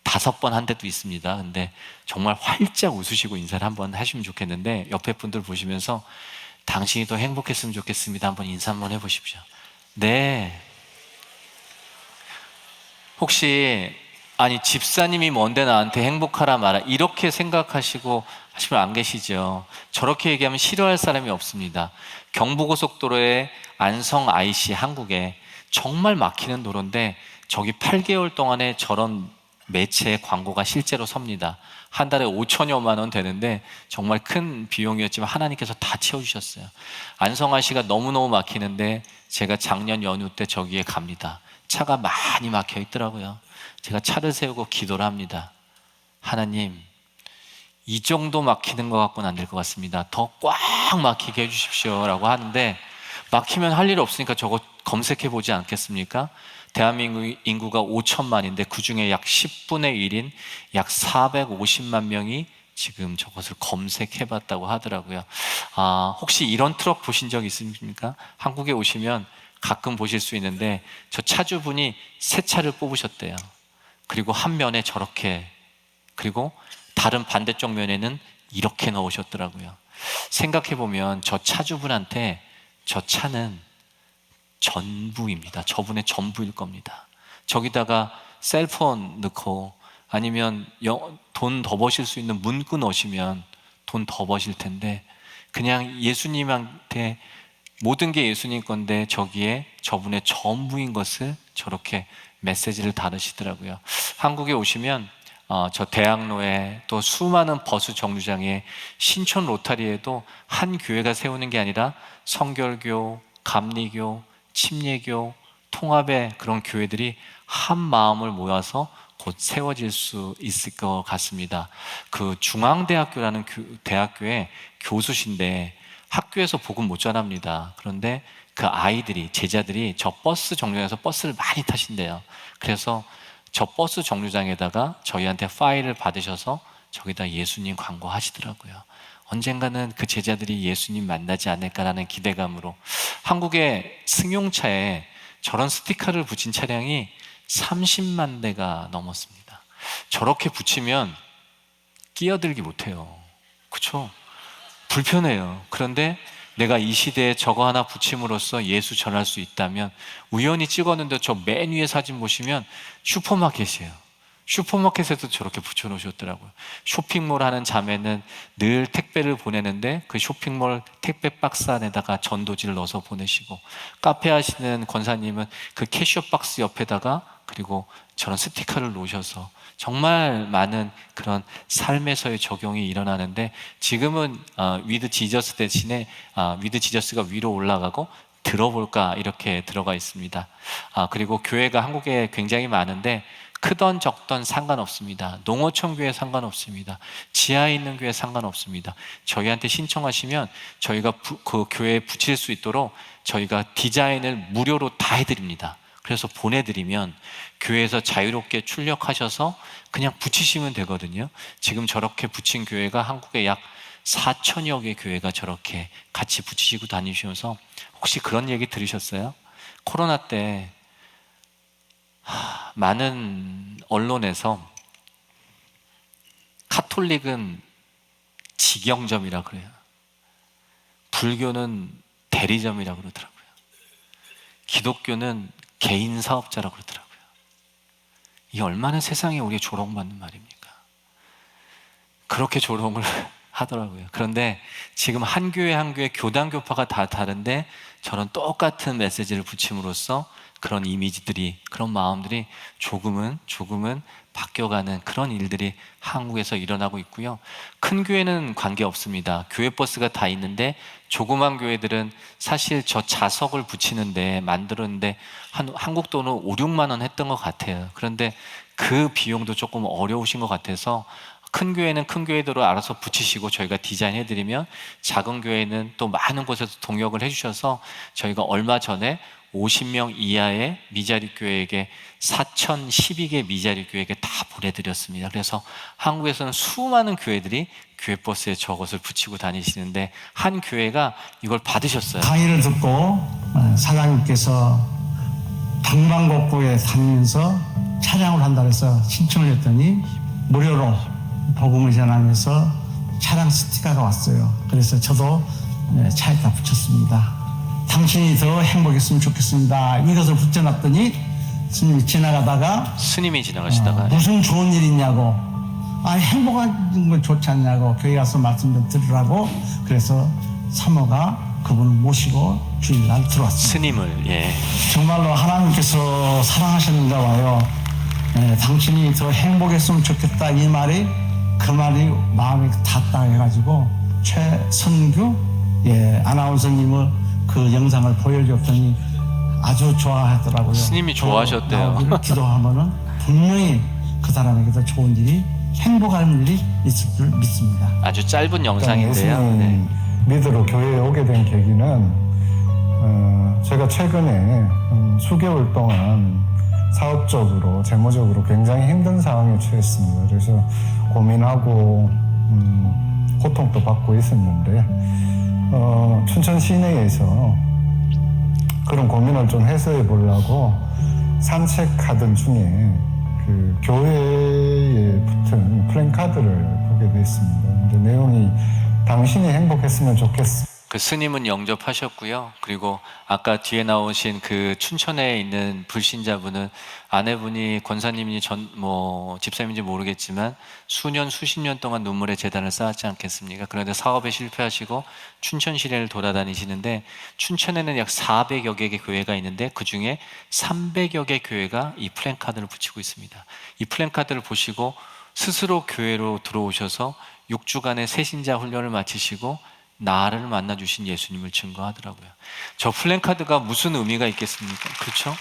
5번 한 데도 있습니다. 근데 정말 활짝 웃으시고 인사를 한번 하시면 좋겠는데 옆에 분들 보시면서 당신이 더 행복했으면 좋겠습니다. 한번 인사 한번 해보십시오. 네. 혹시 집사님이 뭔데 나한테 행복하라 말아 이렇게 생각하시고 하시면 안 계시죠? 저렇게 얘기하면 싫어할 사람이 없습니다. 경부고속도로의 안성 IC 한국에 정말 막히는 도로인데 저기 8개월 동안에 저런 매체 광고가 실제로 섭니다. 한 달에 5천여만 원 되는데 정말 큰 비용이었지만 하나님께서 다 채워주셨어요. 안성환 씨가 너무너무 막히는데 제가 작년 연휴 때 저기에 갑니다. 차가 많이 막혀 있더라고요. 제가 차를 세우고 기도를 합니다. 하나님, 이 정도 막히는 것 같고는 안 될 것 같습니다. 더 꽉 막히게 해주십시오 라고 하는데, 막히면 할 일 없으니까 저거 검색해 보지 않겠습니까? 대한민국 인구가 5천만인데 그중에 약 10분의 1인 약 450만 명이 지금 저것을 검색해 봤다고 하더라고요. 혹시 이런 트럭 보신 적 있습니까? 한국에 오시면 가끔 보실 수 있는데, 저 차주분이 새 차를 뽑으셨대요. 그리고 한 면에 저렇게, 그리고 다른 반대쪽 면에는 이렇게 넣으셨더라고요. 생각해 보면 저 차주분한테 저 차는 전부입니다. 저분의 전부일 겁니다. 저기다가 셀폰 넣고 아니면 돈 더 버실 수 있는 문구 넣으시면 돈 더 버실 텐데, 그냥 예수님한테 모든 게 예수님 건데 저기에 저분의 전부인 것을 저렇게 메시지를 다루시더라고요. 한국에 오시면 저 대학로에 또 수많은 버스 정류장에 신촌 로타리에도 한 교회가 세우는 게 아니라 성결교, 감리교, 침례교, 통합의 그런 교회들이 한 마음을 모아서 곧 세워질 수 있을 것 같습니다. 그 중앙대학교라는 대학교의 교수신데 학교에서 복음 못 전합니다. 그런데 그 아이들이, 제자들이 저 버스 정류장에서 버스를 많이 타신대요. 그래서 저 버스 정류장에다가 저희한테 파일을 받으셔서 저기다 예수님 광고 하시더라고요. 언젠가는 그 제자들이 예수님 만나지 않을까라는 기대감으로 한국의 승용차에 저런 스티커를 붙인 차량이 30만 대가 넘었습니다. 저렇게 붙이면 끼어들기 못해요. 그렇죠? 불편해요. 그런데 내가 이 시대에 저거 하나 붙임으로써 예수 전할 수 있다면, 우연히 찍었는데 저 맨 위에 사진 보시면 슈퍼마켓이에요. 슈퍼마켓에도 저렇게 붙여놓으셨더라고요. 쇼핑몰 하는 자매는 늘 택배를 보내는데 그 쇼핑몰 택배 박스 안에다가 전도지를 넣어서 보내시고, 카페 하시는 권사님은 그 캐시어 박스 옆에다가 그리고 저런 스티커를 놓으셔서 정말 많은 그런 삶에서의 적용이 일어나는데, 지금은 위드 지저스 대신에 위드 지저스가 위로 올라가고 들어볼까 이렇게 들어가 있습니다. 그리고 교회가 한국에 굉장히 많은데 크던 적던 상관없습니다. 농어촌 교회 상관없습니다. 지하에 있는 교회 상관없습니다. 저희한테 신청하시면 저희가 그 교회에 붙일 수 있도록 저희가 디자인을 무료로 다 해드립니다. 그래서 보내드리면 교회에서 자유롭게 출력하셔서 그냥 붙이시면 되거든요. 지금 저렇게 붙인 교회가 한국에 약 4천여 개 교회가 저렇게 같이 붙이시고 다니시면서, 혹시 그런 얘기 들으셨어요? 코로나 때 많은 언론에서 카톨릭은 직영점이라 그래요. 불교는 대리점이라 그러더라고요. 기독교는 개인 사업자라 그러더라고요. 이게 얼마나 세상에 우리가 조롱받는 말입니까? 그렇게 조롱을 하더라고요. 그런데 지금 한 교회 한 교회 교단 교파가 다 다른데 저런 똑같은 메시지를 붙임으로써 그런 이미지들이, 그런 마음들이 조금은 바뀌어가는 그런 일들이 한국에서 일어나고 있고요. 큰 교회는 관계없습니다. 교회 버스가 다 있는데 조그만 교회들은 사실 저 자석을 붙이는데, 만들었는데 한국 돈은 5, 6만 원 했던 것 같아요. 그런데 그 비용도 조금 어려우신 것 같아서 큰 교회는 큰 교회대로 알아서 붙이시고 저희가 디자인해드리면, 작은 교회는 또 많은 곳에서 동역을 해주셔서 저희가 얼마 전에 50명 이하의 미자리 교회에게 4,012개 미자리 교회에게 다 보내드렸습니다. 그래서 한국에서는 수많은 교회들이 교회 버스에 저것을 붙이고 다니시는데 한 교회가 이걸 받으셨어요. 강의를 듣고 사장님께서 방방곡곡에 다니면서 차량을 한다고 해서 신청을 했더니 무료로 복음을 전하면서 차량 스티커가 왔어요. 그래서 저도 차에다 붙였습니다. 당신이 더 행복했으면 좋겠습니다. 이것을 붙여놨더니 스님이 지나가시다가 무슨 좋은 일 있냐고, 행복한 건 좋지 않냐고, 교회 가서 말씀 좀 들으라고, 그래서 사모가 그분을 모시고 주일날 들어왔습니다. 스님을, 예. 정말로 하나님께서 사랑하셨는가 봐요. 당신이 더 행복했으면 좋겠다 이 말이 그 말이 마음에 닿다 해가지고 최선규 아나운서님을 그 영상을 보여줬더니 아주 좋아하더라고요. 스님이 좋아하셨대요. 나오기를 기도하면은 분명히 그 사람에게도 좋은 일이 행복한 일이 있을 줄 믿습니다. 아주 짧은 영상인데요. 네. 믿으러 교회에 오게 된 계기는 제가 최근에 수개월 동안 사업적으로 재무적으로 굉장히 힘든 상황에 처했습니다. 그래서 고민하고 고통도 받고 있었는데 춘천 시내에서 그런 고민을 좀 해소해 보려고 산책하던 중에 그 교회에 붙은 플랜카드를 보게 됐습니다. 근데 내용이 당신이 행복했으면 좋겠어. 그 스님은 영접하셨고요. 그리고 아까 뒤에 나오신 그 춘천에 있는 불신자분은 아내분이 권사님인지 집사님인지 모르겠지만 수십 년 동안 눈물의 재단을 쌓았지 않겠습니까? 그런데 사업에 실패하시고 춘천 시내를 돌아다니시는데 춘천에는 약 400여 개의 교회가 있는데 그 중에 300여 개 교회가 이 플랜카드를 붙이고 있습니다. 이 플랜카드를 보시고 스스로 교회로 들어오셔서 6주간의 새신자 훈련을 마치시고 나를 만나주신 예수님을 증거하더라고요. 저 플랜카드가 무슨 의미가 있겠습니까? 그렇죠?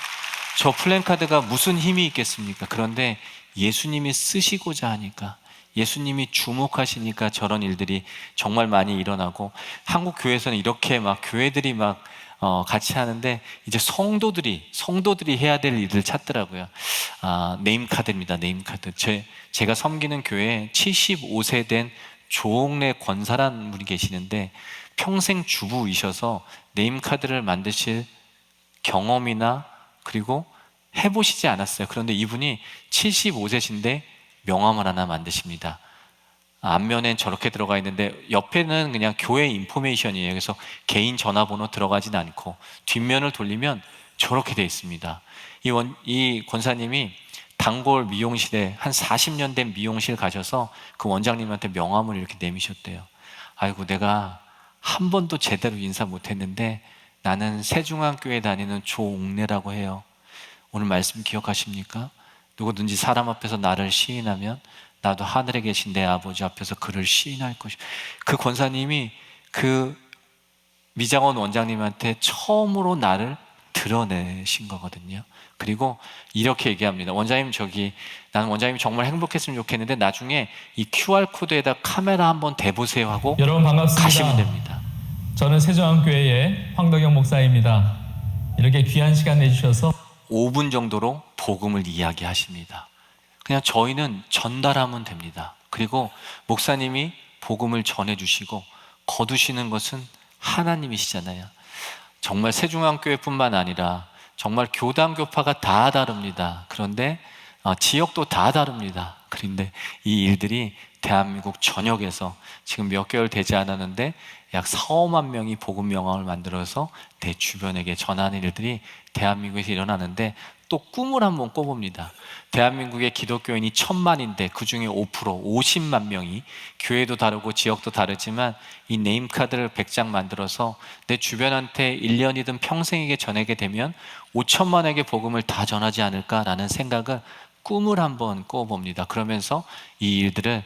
저 플랜카드가 무슨 힘이 있겠습니까? 그런데 예수님이 쓰시고자 하니까, 예수님이 주목하시니까 저런 일들이 정말 많이 일어나고, 한국 교회에서는 이렇게 막 교회들이 막 같이 하는데 이제 성도들이 해야 될 일을 찾더라고요. 네임카드입니다. 네임카드. 제가 섬기는 교회에 75세 된 조옥래 권사라는 분이 계시는데 평생 주부이셔서 네임카드를 만드실 경험이나 그리고 해보시지 않았어요. 그런데 이분이 75세신데 명함을 하나 만드십니다. 앞면엔 저렇게 들어가 있는데 옆에는 그냥 교회 인포메이션이에요. 그래서 개인 전화번호 들어가진 않고 뒷면을 돌리면 저렇게 돼 있습니다. 이 권사님이 단골 미용실에 한 40년 된 미용실 가셔서 그 원장님한테 명함을 이렇게 내미셨대요. 아이고, 내가 한 번도 제대로 인사 못했는데 나는 세중앙교회 다니는 조옥래라고 해요. 오늘 말씀 기억하십니까? 누구든지 사람 앞에서 나를 시인하면 나도 하늘에 계신 내 아버지 앞에서 그를 시인할 것이. 그 권사님이 그 미장원 원장님한테 처음으로 나를 드러내신 거거든요. 그리고 이렇게 얘기합니다. 원장님, 나는 원장님이 정말 행복했으면 좋겠는데 나중에 이 QR코드에다 카메라 한번 대보세요 하고 여러분 반갑습니다. 가시면 됩니다. 저는 세종교회의 황덕영 목사입니다. 이렇게 귀한 시간 내주셔서 5분 정도로 복음을 이야기하십니다. 그냥 저희는 전달하면 됩니다. 그리고 목사님이 복음을 전해주시고 거두시는 것은 하나님이시잖아요. 정말 세중앙교회뿐만 아니라 정말 교단 교파가 다 다릅니다. 그런데 지역도 다 다릅니다. 그런데 이 일들이 대한민국 전역에서 지금 몇 개월 되지 않았는데 약 4~5만 명이 복음 명함을 만들어서 내 주변에게 전하는 일들이 대한민국에서 일어나는데 또 꿈을 한번 꿔봅니다. 대한민국의 기독교인이 1000만인데 그 중에 5%, 50만 명이 교회도 다르고 지역도 다르지만 이 네임카드를 100장 만들어서 내 주변한테 1년이든 평생에게 전하게 되면 5천만에게 복음을 다 전하지 않을까라는 생각을 꿈을 한번 꿔봅니다. 그러면서 이 일들을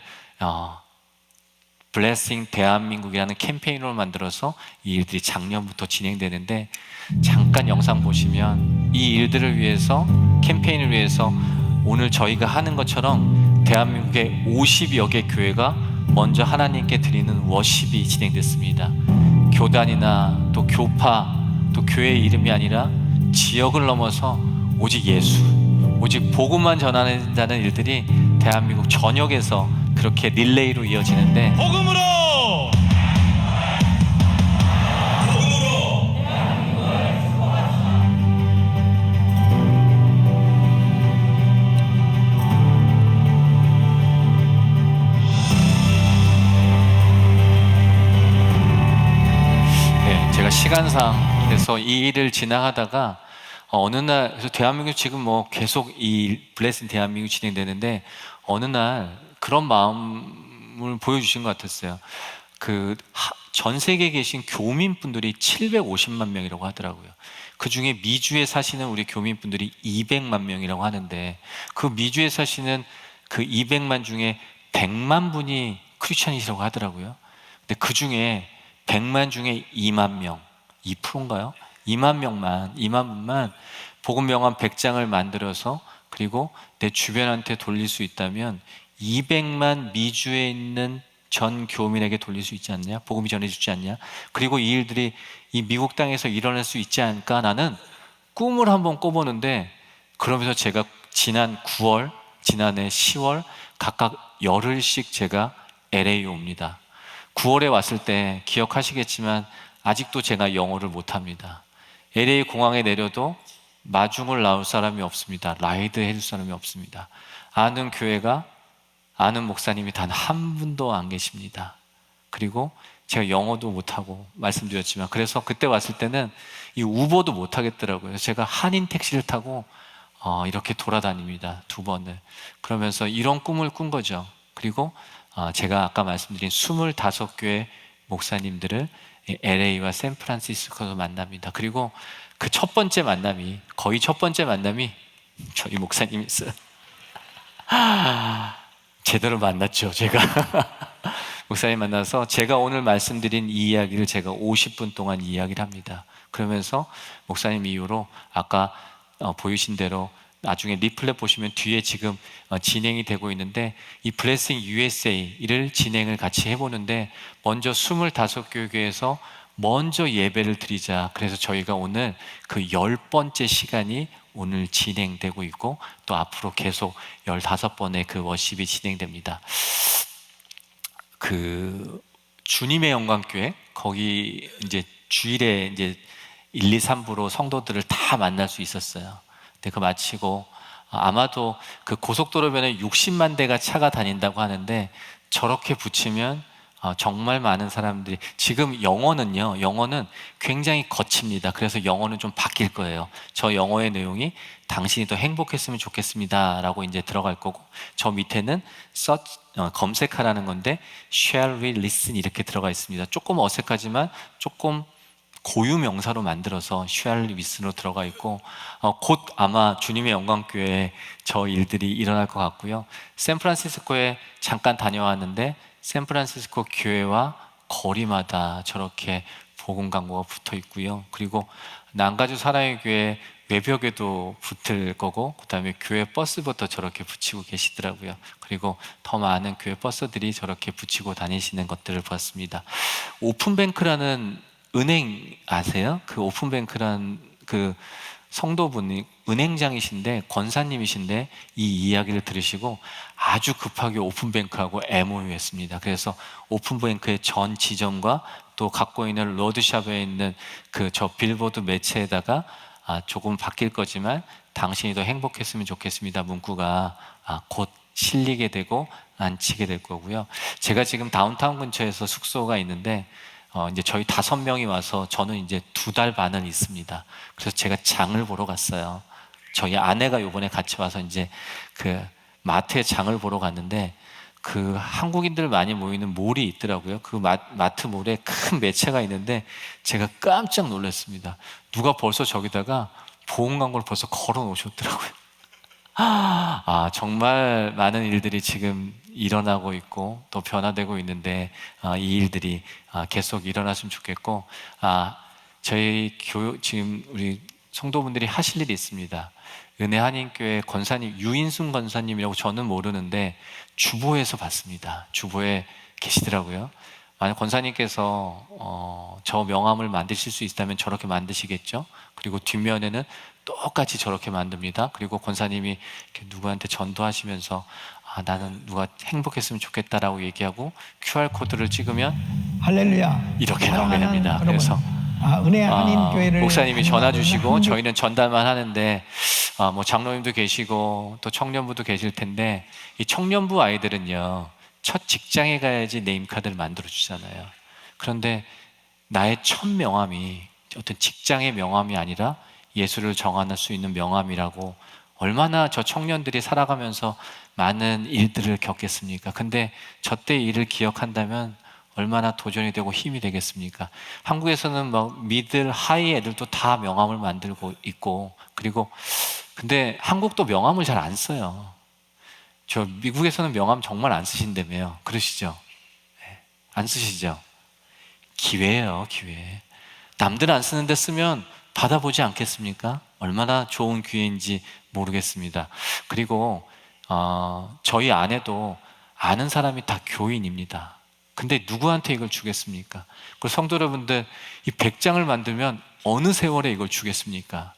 블레싱 대한민국이라는 캠페인으로 만들어서 이 일들이 작년부터 진행되는데 잠깐 영상 보시면 이 일들을 위해서, 캠페인을 위해서 오늘 저희가 하는 것처럼 대한민국의 50여 개 교회가 먼저 하나님께 드리는 워십이 진행됐습니다. 교단이나 또 교파, 또 교회 이름이 아니라 지역을 넘어서 오직 예수, 오직 복음만 전하는 일들이 대한민국 전역에서 그렇게 릴레이로 이어지는데 복음으로 제가 시간상 그래서 이 일을 지나가다가 어느 날, 그래서 대한민국 지금 뭐 계속 이 블레싱 대한민국 진행되는데 어느 날 그런 마음을 보여주신 것 같았어요. 전 세계에 계신 교민분들이 750만 명이라고 하더라고요. 그 중에 미주에 사시는 우리 교민분들이 200만 명이라고 하는데 그 미주에 사시는 그 200만 중에 100만 분이 크리스천이시라고 하더라고요. 근데 그 중에 100만 중에 2만 명, 2%인가요? 2만 분만 복음 명함 100장을 만들어서 그리고 내 주변한테 돌릴 수 있다면 200만 미주에 있는 전 교민에게 돌릴 수 있지 않냐? 복음이 전해주지 않냐? 그리고 이 일들이 이 미국 땅에서 일어날 수 있지 않을까? 나는 꿈을 한번 꿔보는데 그러면서 제가 지난 9월, 지난해 10월 각각 열흘씩 제가 LA 옵니다. 9월에 왔을 때 기억하시겠지만 아직도 제가 영어를 못합니다. LA 공항에 내려도 마중을 나올 사람이 없습니다. 라이드 해줄 사람이 없습니다. 아는 교회가, 아는 목사님이 단 한 분도 안 계십니다. 그리고 제가 영어도 못하고 말씀드렸지만 그래서 그때 왔을 때는 이 우버도 못하겠더라고요. 제가 한인 택시를 타고 이렇게 돌아다닙니다. 2번을. 그러면서 이런 꿈을 꾼 거죠. 그리고 제가 아까 말씀드린 25교회 목사님들을 LA와 샌프란시스코에서 만납니다. 그리고 그 첫 번째 만남이, 거의 첫 번째 만남이 저희 목사님이었어요. 제대로 만났죠, 제가. 목사님 만나서 제가 오늘 말씀드린 이 이야기를 제가 50분 동안 이야기를 합니다. 그러면서 목사님 이후로 아까 보이신 대로 나중에 리플렛 보시면 뒤에 지금 진행이 되고 있는데 이 블레싱 USA를 진행을 같이 해보는데 먼저 25교회에서 먼저 예배를 드리자. 그래서 저희가 오늘 그 10번째 시간이 오늘 진행되고 있고 또 앞으로 계속 15번의 그 워십이 진행됩니다. 그 주님의 영광교회 거기 이제 주일에 이제 1, 2, 3부로 성도들을 다 만날 수 있었어요. 근데 그 마치고 아마도 그 고속도로변에 60만 대가 차가 다닌다고 하는데 저렇게 붙이면 정말 많은 사람들이 지금 영어는 굉장히 거칩니다. 그래서 영어는 좀 바뀔 거예요. 저 영어의 내용이 당신이 더 행복했으면 좋겠습니다 라고 이제 들어갈 거고 저 밑에는 검색하라는 건데 Shall we listen 이렇게 들어가 있습니다. 조금 어색하지만 조금 고유 명사로 만들어서 Shall we listen으로 들어가 있고 곧 아마 주님의 영광교회에 저 일들이 일어날 것 같고요. 샌프란시스코에 잠깐 다녀왔는데 샌프란시스코 교회와 거리마다 저렇게 복음 광고가 붙어 있고요. 그리고 난가주 사랑의 교회 외벽에도 붙을 거고 그다음에 교회 버스부터 저렇게 붙이고 계시더라고요. 그리고 더 많은 교회 버스들이 저렇게 붙이고 다니시는 것들을 봤습니다. 오픈뱅크라는 은행 아세요? 그 오픈뱅크라는 그 성도분이 은행장이신데 권사님이신데 이 이야기를 들으시고 아주 급하게 오픈뱅크하고 MOU 했습니다. 그래서 오픈뱅크의 전 지점과 또 갖고 있는 로드샵에 있는 그 저 빌보드 매체에다가 조금 바뀔 거지만 당신이 더 행복했으면 좋겠습니다 문구가 곧 실리게 되고 안치게 될 거고요. 제가 지금 다운타운 근처에서 숙소가 있는데 이제 저희 5명이 와서 저는 이제 2달 반을 있습니다. 그래서 제가 장을 보러 갔어요. 저희 아내가 요번에 같이 와서 이제 그 마트에 장을 보러 갔는데 그 한국인들 많이 모이는 몰이 있더라고요. 그 마트 몰에 큰 매체가 있는데 제가 깜짝 놀랐습니다. 누가 벌써 저기다가 보험 광고를 벌써 걸어 놓으셨더라고요. 정말 많은 일들이 지금 일어나고 있고 또 변화되고 있는데 이 일들이 계속 일어났으면 좋겠고 저희 지금 우리 성도분들이 하실 일이 있습니다. 은혜 한인교회 권사님 유인순 권사님이라고 저는 모르는데 주보에서 봤습니다. 주보에 계시더라고요. 만약 권사님께서 저 명함을 만드실 수 있다면 저렇게 만드시겠죠. 그리고 뒷면에는 똑같이 저렇게 만듭니다. 그리고 권사님이 이렇게 누구한테 전도하시면서 나는 누가 행복했으면 좋겠다라고 얘기하고 QR코드를 찍으면 할렐루야 이렇게 나오게 됩니다. 그래서 은혜 한인교회를 목사님이 전화 주시고 저희는 전달만 하는데 뭐 장로님도 계시고 또 청년부도 계실 텐데 이 청년부 아이들은요 첫 직장에 가야지 네임카드를 만들어 주잖아요. 그런데 나의 첫 명함이 어떤 직장의 명함이 아니라 예수를 정할 수 있는 명함이라고 얼마나 저 청년들이 살아가면서 많은 일들을 겪겠습니까? 근데 저때 일을 기억한다면 얼마나 도전이 되고 힘이 되겠습니까? 한국에서는 막 미들, 하이 애들도 다 명함을 만들고 있고, 그리고 근데 한국도 명함을 잘 안 써요. 저 미국에서는 명함 정말 안 쓰신다며요. 그러시죠? 안 쓰시죠? 기회예요, 기회. 남들 안 쓰는데 쓰면 받아보지 않겠습니까? 얼마나 좋은 기회인지 모르겠습니다. 그리고 저희 아내도 아는 사람이 다 교인입니다. 근데 누구한테 이걸 주겠습니까? 그 성도 여러분들, 이 100장을 만들면 어느 세월에 이걸 주겠습니까?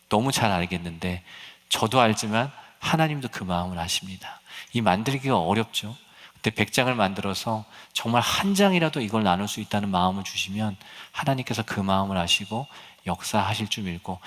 너무 잘 알겠는데, 저도 알지만 하나님도 그 마음을 아십니다. 이 만들기가 어렵죠. 근데 100장을 만들어서 정말 한 장이라도 이걸 나눌 수 있다는 마음을 주시면 하나님께서 그 마음을 아시고 역사하실 줄 믿고,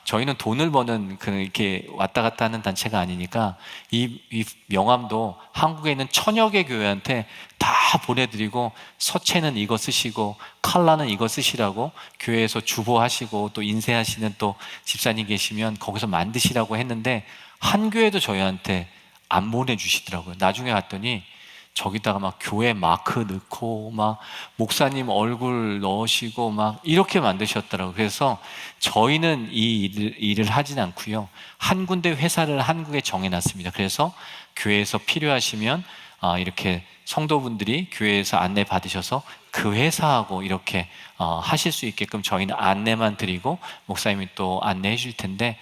저희는 돈을 버는 이렇게 왔다 갔다 하는 단체가 아니니까 이 명함도 한국에 있는 1000여 개 교회한테 다 보내드리고, 서체는 이거 쓰시고 칼라는 이거 쓰시라고 교회에서 주보하시고, 또 인쇄하시는 또 집사님 계시면 거기서 만드시라고 했는데 한 교회도 저희한테 안 보내주시더라고요. 나중에 갔더니 저기다가 막 교회 마크 넣고 막 목사님 얼굴 넣으시고 막 이렇게 만드셨더라고요. 그래서 저희는 이 일을 하진 않고요. 한 군데 회사를 한국에 정해놨습니다. 그래서 교회에서 필요하시면 이렇게 성도분들이 교회에서 안내 받으셔서 그 회사하고 이렇게 하실 수 있게끔 저희는 안내만 드리고 목사님이 또 안내해 줄 텐데,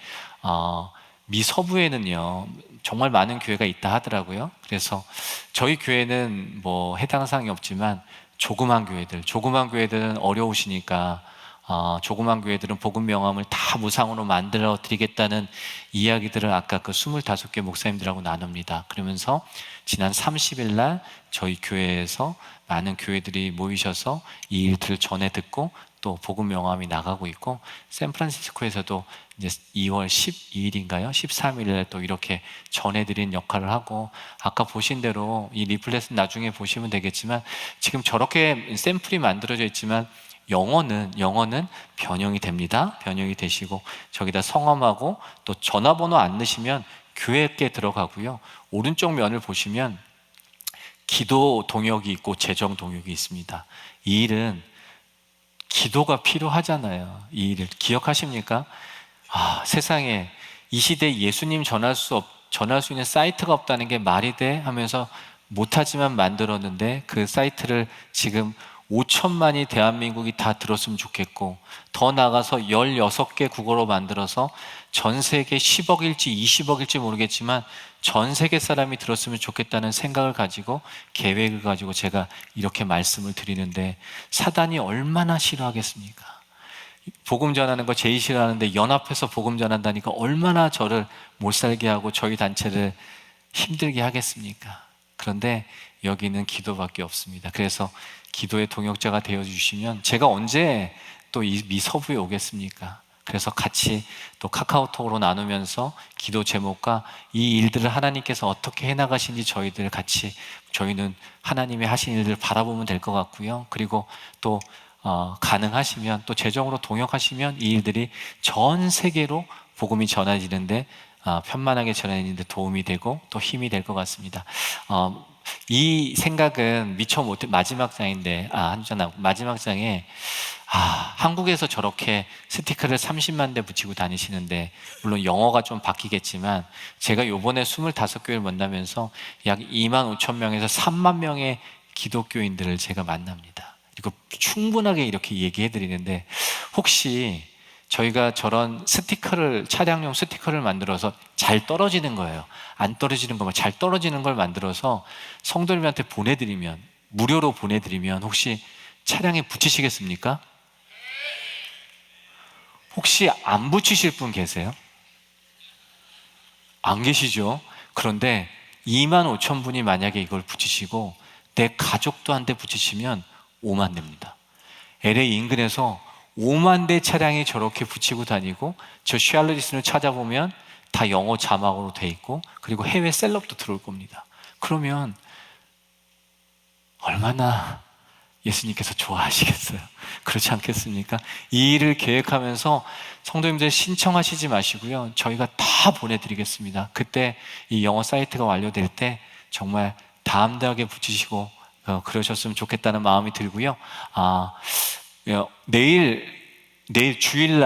미 서부에는요 정말 많은 교회가 있다 하더라고요. 그래서 저희 교회는 뭐 해당 사항이 없지만 조그만 교회들은 어려우시니까 조그만 교회들은 복음 명함을 다 무상으로 만들어 드리겠다는 이야기들을 아까 그 25개 목사님들하고 나눕니다. 그러면서 지난 30일 날 저희 교회에서 많은 교회들이 모이셔서 이 일들을 전해 듣고 또 복음 명함이 나가고 있고, 샌프란시스코에서도 이제 2월 12일인가요? 13일에 또 이렇게 전해드린 역할을 하고, 아까 보신 대로 이 리플렛은 나중에 보시면 되겠지만 지금 저렇게 샘플이 만들어져 있지만 영어는 변형이 됩니다. 변형이 되시고 저기다 성함하고 또 전화번호 안 넣으시면 교회에 들어가고요. 오른쪽 면을 보시면 기도 동역이 있고 재정 동역이 있습니다. 이 일은 기도가 필요하잖아요. 이 일을 기억하십니까? 세상에 이 시대에 예수님 전할 수 있는 사이트가 없다는 게 말이 돼? 하면서 못하지만 만들었는데, 그 사이트를 지금 5천만이 대한민국이 다 들었으면 좋겠고, 더 나가서 16개 국어로 만들어서 전 세계 10억일지 20억일지 모르겠지만 전 세계 사람이 들었으면 좋겠다는 생각을 가지고, 계획을 가지고 제가 이렇게 말씀을 드리는데, 사단이 얼마나 싫어하겠습니까? 복음 전하는 거 제일 싫어하는데 연합해서 복음 전한다니까 얼마나 저를 못 살게 하고 저희 단체를 힘들게 하겠습니까? 그런데 여기는 기도밖에 없습니다. 그래서 기도의 동역자가 되어주시면 제가 언제 또 이 미서부에 오겠습니까? 그래서 같이 또 카카오톡으로 나누면서 기도 제목과 이 일들을 하나님께서 어떻게 해나가시는지 저희는 하나님의 하신 일들을 바라보면 될 것 같고요. 그리고 또 가능하시면 또 재정으로 동역하시면 이 일들이 전 세계로 복음이 전해지는데 편만하게 전해지는데 도움이 되고 또 힘이 될 것 같습니다. 이 생각은 미처 못해 마지막 장인데 마지막 장에 한국에서 저렇게 스티커를 30만 대 붙이고 다니시는데, 물론 영어가 좀 바뀌겠지만 제가 요번에 25교회를 만나면서 약 2만 5천 명에서 3만 명의 기독교인들을 제가 만납니다. 그리고 충분하게 이렇게 얘기해 드리는데, 혹시 저희가 저런 스티커를, 차량용 스티커를 만들어서 잘 떨어지는 거예요. 안 떨어지는 거면 잘 떨어지는 걸 만들어서 성도님한테 보내드리면, 무료로 보내드리면 혹시 차량에 붙이시겠습니까? 혹시 안 붙이실 분 계세요? 안 계시죠? 그런데 2만 5천 분이 만약에 이걸 붙이시고 내 가족도 한 대 붙이시면 5만 대입니다. LA 인근에서 5만 대 차량이 저렇게 붙이고 다니고, 저 샬럿리슨을 찾아보면 다 영어 자막으로 돼 있고, 그리고 해외 셀럽도 들어올 겁니다. 그러면 얼마나 예수님께서 좋아하시겠어요? 그렇지 않겠습니까? 이 일을 계획하면서 성도님들 신청하시지 마시고요, 저희가 다 보내드리겠습니다. 그때 이 영어 사이트가 완료될 때 정말 담대하게 붙이시고 그러셨으면 좋겠다는 마음이 들고요. 내일 주일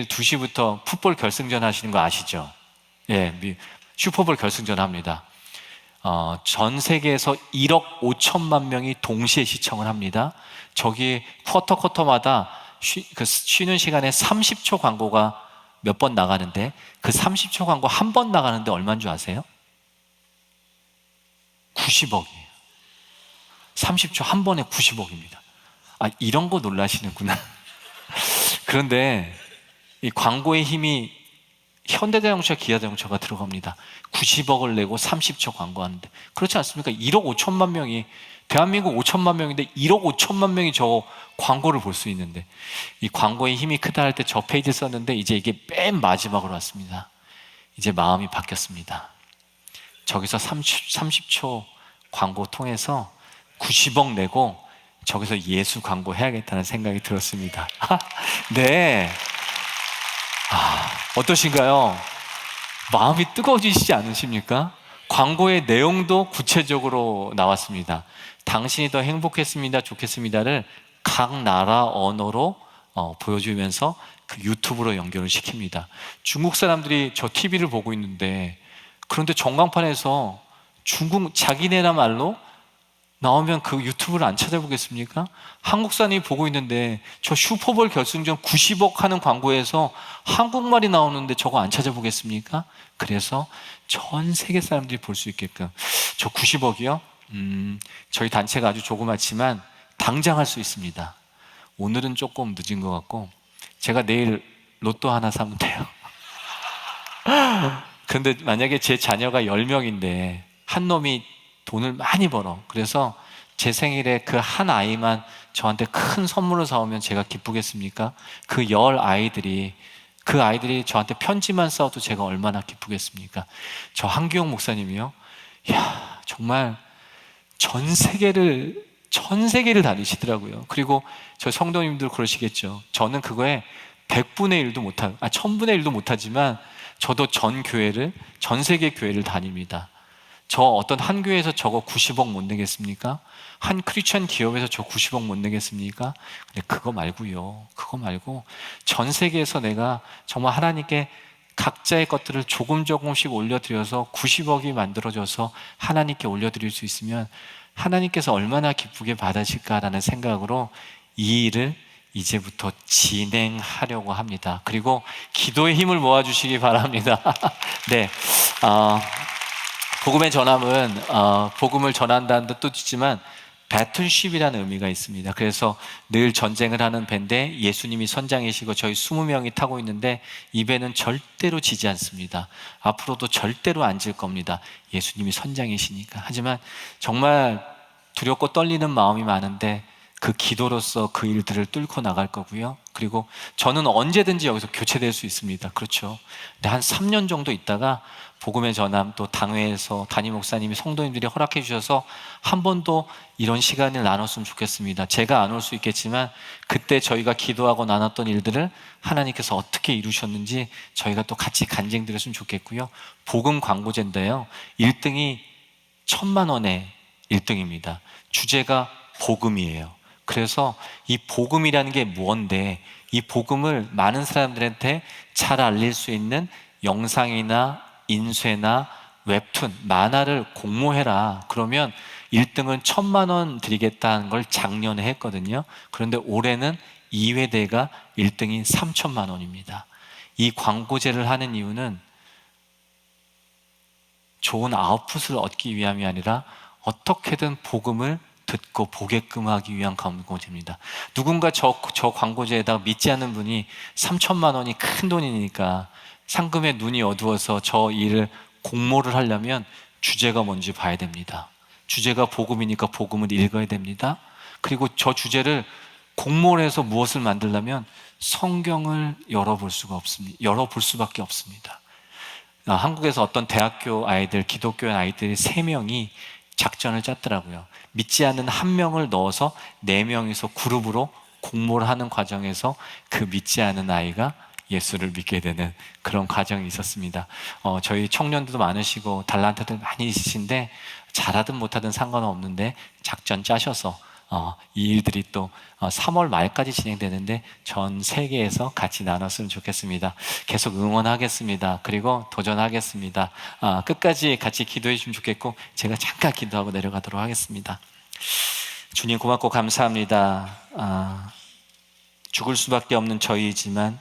2시부터 풋볼 결승전 하시는 거 아시죠? 예, 슈퍼볼 결승전 합니다. 전 세계에서 1억 5천만 명이 동시에 시청을 합니다. 저기 쿼터마다 쉬는 시간에 30초 광고가 몇 번 나가는데, 그 30초 광고 한 번 나가는데 얼마인 줄 아세요? 90억이에요. 30초 한 번에 90억입니다. 이런 거 놀라시는구나. 그런데 이 광고의 힘이 현대자동차, 기아자동차가 들어갑니다. 90억을 내고 30초 광고하는데, 그렇지 않습니까? 1억 5천만 명이, 대한민국 5천만 명인데 1억 5천만 명이 저 광고를 볼 수 있는데, 이 광고의 힘이 크다 할 때 저 페이지 썼는데, 이제 이게 맨 마지막으로 왔습니다. 이제 마음이 바뀌었습니다. 저기서 30초 광고 통해서 90억 내고 저기서 예수 광고 해야겠다는 생각이 들었습니다. 네. 어떠신가요? 마음이 뜨거워지시지 않으십니까? 광고의 내용도 구체적으로 나왔습니다. 당신이 더 행복했습니다, 좋겠습니다를 각 나라 언어로 보여주면서 그 유튜브로 연결을 시킵니다. 중국 사람들이 저 TV를 보고 있는데, 그런데 전광판에서 중국 자기네나 말로 나오면 그 유튜브를 안 찾아보겠습니까? 한국 사람이 보고 있는데 저 슈퍼볼 결승전 90억 하는 광고에서 한국말이 나오는데 저거 안 찾아보겠습니까? 그래서 전 세계 사람들이 볼 수 있게끔. 저 90억이요? 저희 단체가 아주 조그맣지만 당장 할 수 있습니다. 오늘은 조금 늦은 것 같고, 제가 내일 로또 하나 사면 돼요. 근데 만약에 제 자녀가 10명인데 한 놈이 돈을 많이 벌어. 그래서 제 생일에 그 한 아이만 저한테 큰 선물을 사오면 제가 기쁘겠습니까? 그 10아이들이, 그 아이들이 저한테 편지만 써도 제가 얼마나 기쁘겠습니까? 저 한기용 목사님이요, 이야, 정말 전 세계를 다니시더라고요. 그리고 저 성도님들 그러시겠죠. 저는 그거에 100분의 1도 못하고, 1000분의 1도 못하지만 저도 전 세계 교회를 다닙니다. 저 어떤 한 교회에서 저거 90억 못 내겠습니까? 한 크리스천 기업에서 저 90억 못 내겠습니까? 근데 그거 말고 전 세계에서 내가 정말 하나님께 각자의 것들을 조금씩 올려드려서 90억이 만들어져서 하나님께 올려드릴 수 있으면 하나님께서 얼마나 기쁘게 받으실까라는 생각으로 이 일을 이제부터 진행하려고 합니다. 그리고 기도의 힘을 모아주시기 바랍니다. 네, 복음의 전함은 복음을 전한다는 뜻도 있지만 배틀쉽이라는 의미가 있습니다. 그래서 늘 전쟁을 하는 배인데 예수님이 선장이시고 저희 20명이 타고 있는데 이 배는 절대로 지지 않습니다. 앞으로도 절대로 안 질 겁니다. 예수님이 선장이시니까. 하지만 정말 두렵고 떨리는 마음이 많은데 그 기도로서 그 일들을 뚫고 나갈 거고요. 그리고 저는 언제든지 여기서 교체될 수 있습니다. 그렇죠. 근데 한 3년 정도 있다가 복음의 전함 또 당회에서 담임 목사님이 성도님들이 허락해 주셔서 한 번 더 이런 시간을 나눴으면 좋겠습니다. 제가 안 올 수 있겠지만 그때 저희가 기도하고 나눴던 일들을 하나님께서 어떻게 이루셨는지 저희가 또 같이 간증드렸으면 좋겠고요. 복음 광고제인데요, 1등이 1,000만 원의 1등입니다. 주제가 복음이에요. 그래서 이 복음이라는 게 뭔데, 이 복음을 많은 사람들한테 잘 알릴 수 있는 영상이나 인쇄나 웹툰, 만화를 공모해라. 그러면 1등은 1,000만 원 드리겠다는 걸 작년에 했거든요. 그런데 올해는 2회대가 1등이 3,000만 원입니다. 이 광고제를 하는 이유는 좋은 아웃풋을 얻기 위함이 아니라 어떻게든 복음을 듣고 보게끔 하기 위한 광고제입니다. 누군가 저 광고제에다가 믿지 않는 분이 3,000만 원이 큰 돈이니까 상금에 눈이 어두워서 저 일을 공모를 하려면 주제가 뭔지 봐야 됩니다. 주제가 복음이니까 복음을 읽어야 됩니다. 그리고 저 주제를 공모를 해서 무엇을 만들려면 성경을 열어볼 수밖에 없습니다. 한국에서 어떤 대학교 아이들, 기독교 아이들 3명이 작전을 짰더라고요. 믿지 않는 1명을 넣어서 4명이서 그룹으로 공모를 하는 과정에서 그 믿지 않은 아이가 예수를 믿게 되는 그런 과정이 있었습니다. 저희 청년들도 많으시고 달란트들 많이 있으신데 잘하든 못하든 상관은 없는데 작전 짜셔서 이 일들이 또 3월 말까지 진행되는데 전 세계에서 같이 나눴으면 좋겠습니다. 계속 응원하겠습니다. 그리고 도전하겠습니다. 끝까지 같이 기도해 주시면 좋겠고 제가 잠깐 기도하고 내려가도록 하겠습니다. 주님 고맙고 감사합니다. 죽을 수밖에 없는 저희이지만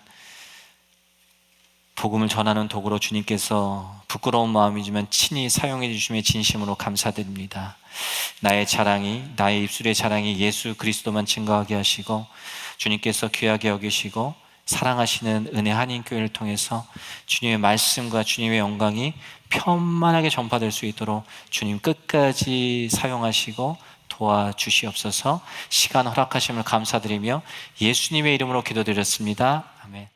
복음을 전하는 도구로 주님께서 부끄러운 마음이지만 친히 사용해 주심에 진심으로 감사드립니다. 나의 자랑이, 나의 입술의 자랑이 예수 그리스도만 증거하게 하시고 주님께서 귀하게 여기시고 사랑하시는 은혜 한인교회를 통해서 주님의 말씀과 주님의 영광이 편만하게 전파될 수 있도록 주님 끝까지 사용하시고 도와주시옵소서. 시간 허락하심을 감사드리며 예수님의 이름으로 기도드렸습니다. 아멘.